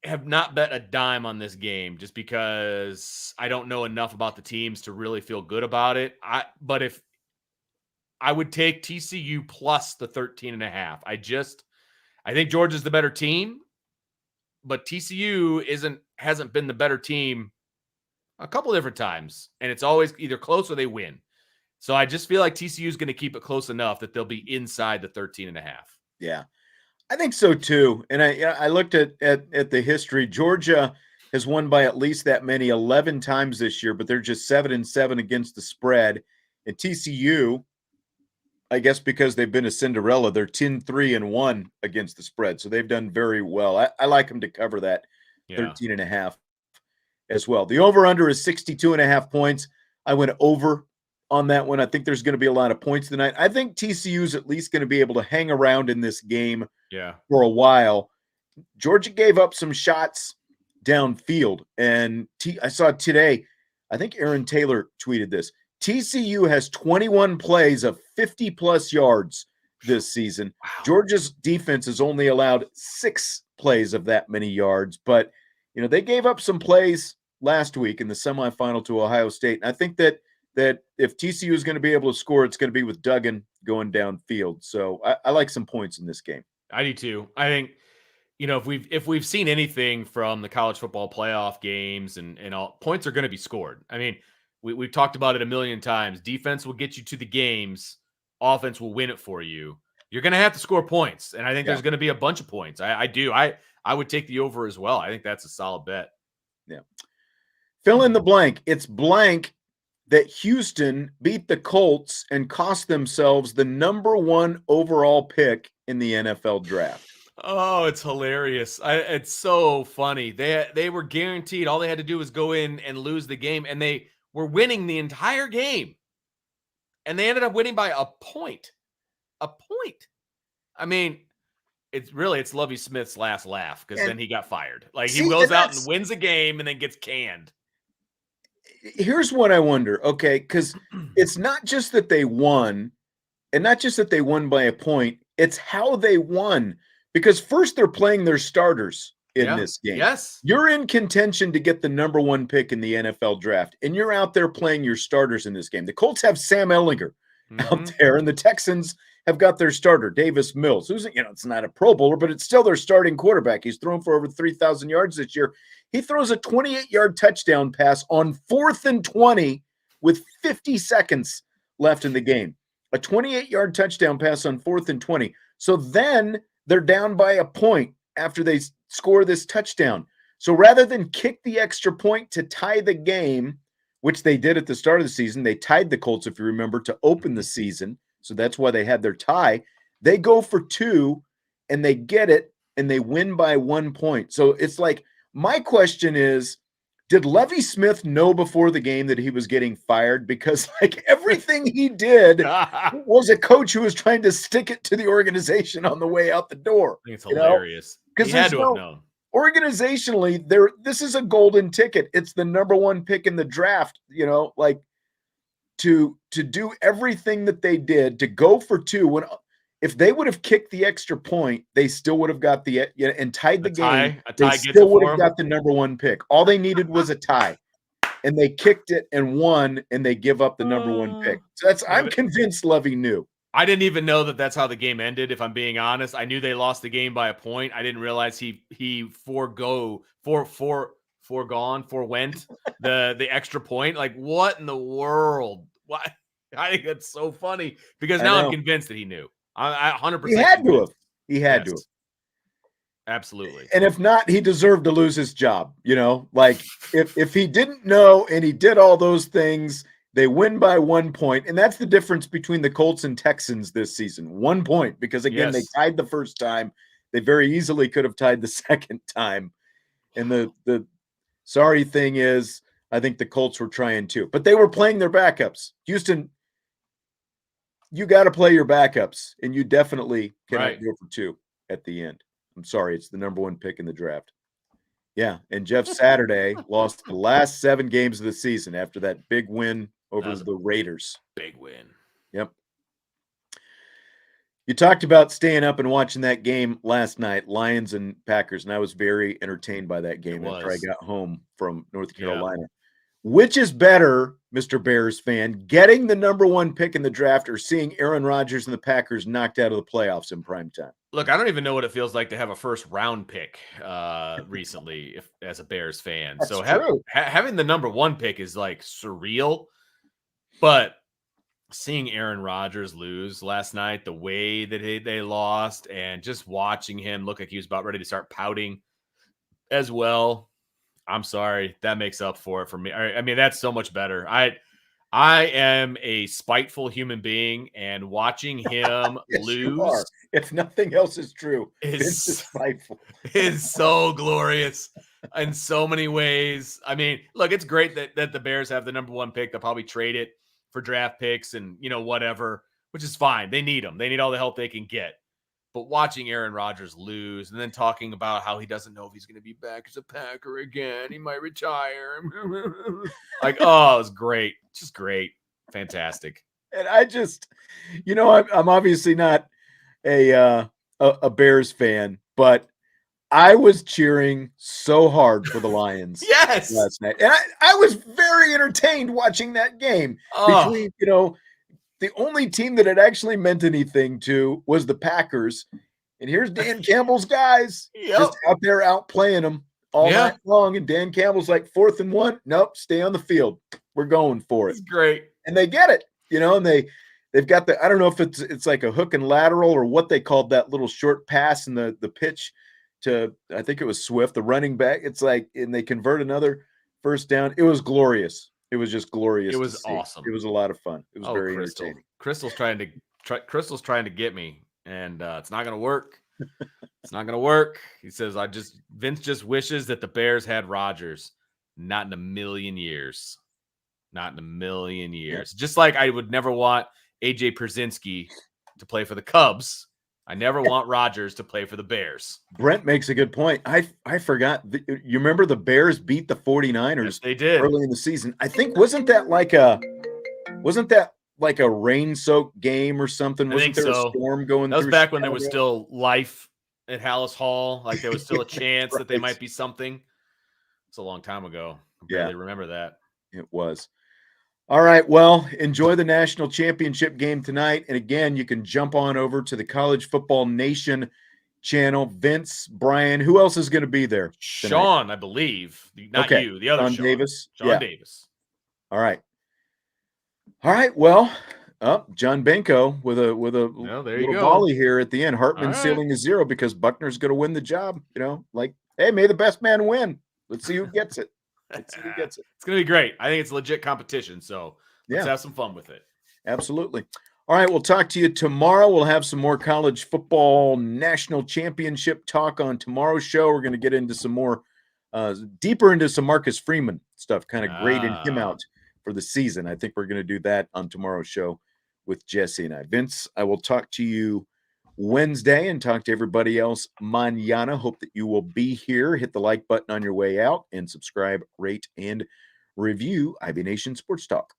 have not bet a dime on this game just because I don't know enough about the teams to really feel good about it. But if I would take TCU plus the 13.5. I think Georgia's the better team, but TCU hasn't been the better team a couple different times, and it's always either close or they win. So I just feel like TCU is going to keep it close enough that they'll be inside the 13.5. Yeah, I think so too. And I looked at the history. Georgia has won by at least that many 11 times this year, but they're just 7-7 against the spread. And TCU, I guess because they've been a Cinderella, they're 10-3-1 against the spread. So they've done very well. I like them to cover that 13.5 as well. The over-under is 62.5 points. I went over on that one. I think there's going to be a lot of points tonight. I think TCU is at least going to be able to hang around in this game for a while. Georgia gave up some shots downfield, and I saw today, I think Aaron Taylor tweeted this. TCU has 21 plays of 50-plus yards this season. Wow. Georgia's defense has only allowed 6 plays of that many yards, but they gave up some plays last week in the semifinal to Ohio State. And I think that if TCU is going to be able to score, it's going to be with Duggan going downfield. So I like some points in this game. I do too. I think, if we've seen anything from the college football playoff games and all, points are going to be scored. I mean, we've talked about it a million times. Defense will get you to the games. Offense will win it for you. You're going to have to score points. And I think there's going to be a bunch of points. I do. I would take the over as well. I think that's a solid bet. Yeah. Fill in the blank. It's blank that Houston beat the Colts and cost themselves the #1 overall pick in the NFL draft. Oh, it's hilarious. It's so funny. They were guaranteed. All they had to do was go in and lose the game, and they were winning the entire game. And they ended up winning by a point. A point. I mean, it's Lovie Smith's last laugh because then he got fired. Like, he goes out and wins a game and then gets canned. Here's what I wonder, okay, because it's not just that they won, and not just that they won by a point, it's how they won. Because first they're playing their starters in this game. Yes. You're in contention to get the #1 pick in the NFL draft, and you're out there playing your starters in this game. The Colts have Sam Ehlinger out there, and the Texans have got their starter, Davis Mills, who's, it's not a Pro Bowler, but it's still their starting quarterback. He's thrown for over 3,000 yards this year. He throws a 28-yard touchdown pass on 4th and 20 with 50 seconds left in the game. A 28-yard touchdown pass on 4th and 20. So then they're down by a point after they score this touchdown. So rather than kick the extra point to tie the game, which they did at the start of the season, they tied the Colts, if you remember, to open the season. So that's why they had their tie. They go for 2, and they get it, and they win by 1 point. So it's like, my question is, did Lovie Smith know before the game that he was getting fired? Because everything he did was a coach who was trying to stick it to the organization on the way out the door. I think it's hilarious. Because he had to have known. Organizationally, this is a golden ticket. It's the #1 pick in the draft, to do everything that they did, to go for 2. If they would have kicked the extra point, they still would have got and tied the game. They still would have got the #1 pick. All they needed was a tie, and they kicked it and won, and they give up the #1 pick. So I'm convinced Lovie knew. I didn't even know that that's how the game ended. If I'm being honest, I knew they lost the game by a point. I didn't realize he forewent the extra point. Like, what in the world? Why? I think that's so funny because now I'm convinced that he knew. I 100%. He had to have. He had to have. Absolutely. And if not, he deserved to lose his job. If he didn't know and he did all those things, they win by 1 point. And that's the difference between the Colts and Texans this season. 1 point, because again, they tied the first time. They very easily could have tied the second time. And the sorry thing is, I think the Colts were trying to, but they were playing their backups. Houston, you got to play your backups, and you definitely cannot go for 2 at the end. I'm sorry, it's the #1 pick in the draft. Yeah, and Jeff Saturday lost the last 7 games of the season after that big win over the Raiders. Big win. Yep. You talked about staying up and watching that game last night, Lions and Packers, and I was very entertained by that game after I got home from North Carolina. Which is better, Mr. Bears fan, getting the #1 pick in the draft or seeing Aaron Rodgers and the Packers knocked out of the playoffs in prime time? Look, I don't even know what it feels like to have a first-round pick recently as a Bears fan. That's so true. Having the #1 pick is surreal. But seeing Aaron Rodgers lose last night, the way that they lost, and just watching him look like he was about ready to start pouting as well. I'm sorry, that makes up for it for me. I mean, that's so much better. I am a spiteful human being, and watching him Yes, you are. lose If nothing else is true, Vince is is spiteful. is so glorious in so many ways. I mean, look, it's great that the Bears have the number 1 pick. They'll probably trade it for draft picks and whatever, which is fine. They need them. They need all the help they can get. But watching Aaron Rodgers lose and then talking about how he doesn't know if he's going to be back as a Packer again, he might retire. Like, oh, it was great. Just great. Fantastic. And I just, I'm obviously not a Bears fan, but I was cheering so hard for the Lions Yes. last night. And I was very entertained watching that game Oh, between, the only team that it actually meant anything to was the Packers. And here's Dan Campbell's guys yep. just out there outplaying them all Yeah. night long. And Dan Campbell's like 4th and 1. Nope, stay on the field. We're going for it. It's great. And they get it, and they've got I don't know if it's like a hook and lateral or what they called that little short pass and the pitch to, I think it was Swift, the running back. It's like, and they convert another first down. It was glorious. It was just glorious. It was to see. awesome. It was a lot of fun. It was very Crystal. entertaining. Crystal's trying to get me, and it's not going to work. It's not going to work. He says, Vince just wishes that the Bears had Rodgers. Not in a million years. Not in a million years. Yep. Just like I would never want AJ Pierzynski to play for the Cubs. I never want Rodgers to play for the Bears. Brent makes a good point. I forgot. You remember the Bears beat the 49ers yes, they did. early in the season. I think wasn't that like a rain-soaked game or something? Wasn't there a storm going through? That was back when there was still life at Hallis Hall. Like there was still a chance that they might be something. It's a long time ago. I barely remember that. It was. All right. Well, enjoy the national championship game tonight. And again, you can jump on over to the College Football Nation channel. Vince, Brian, who else is going to be there tonight? Sean, I believe. Not you, the other Sean. Davis. Sean Davis. All right. Well, John Benko with a little volley here at the end. Hartman sealing a 0 because Buckner's going to win the job. Hey, may the best man win. Let's see who gets it. Let's see who gets it. It's going to be great. I think it's legit competition, so let's have some fun with it. Absolutely. All right, we'll talk to you tomorrow. We'll have some more college football national championship talk on tomorrow's show. We're going to get into some more, deeper into some Marcus Freeman stuff, kind of grading him out for the season. I think we're going to do that on tomorrow's show with Jesse and I. Vince, I will talk to you Wednesday and talk to everybody else mañana. Hope that you will be here. Hit the like button on your way out and subscribe, rate, and review IB Nation Sports Talk.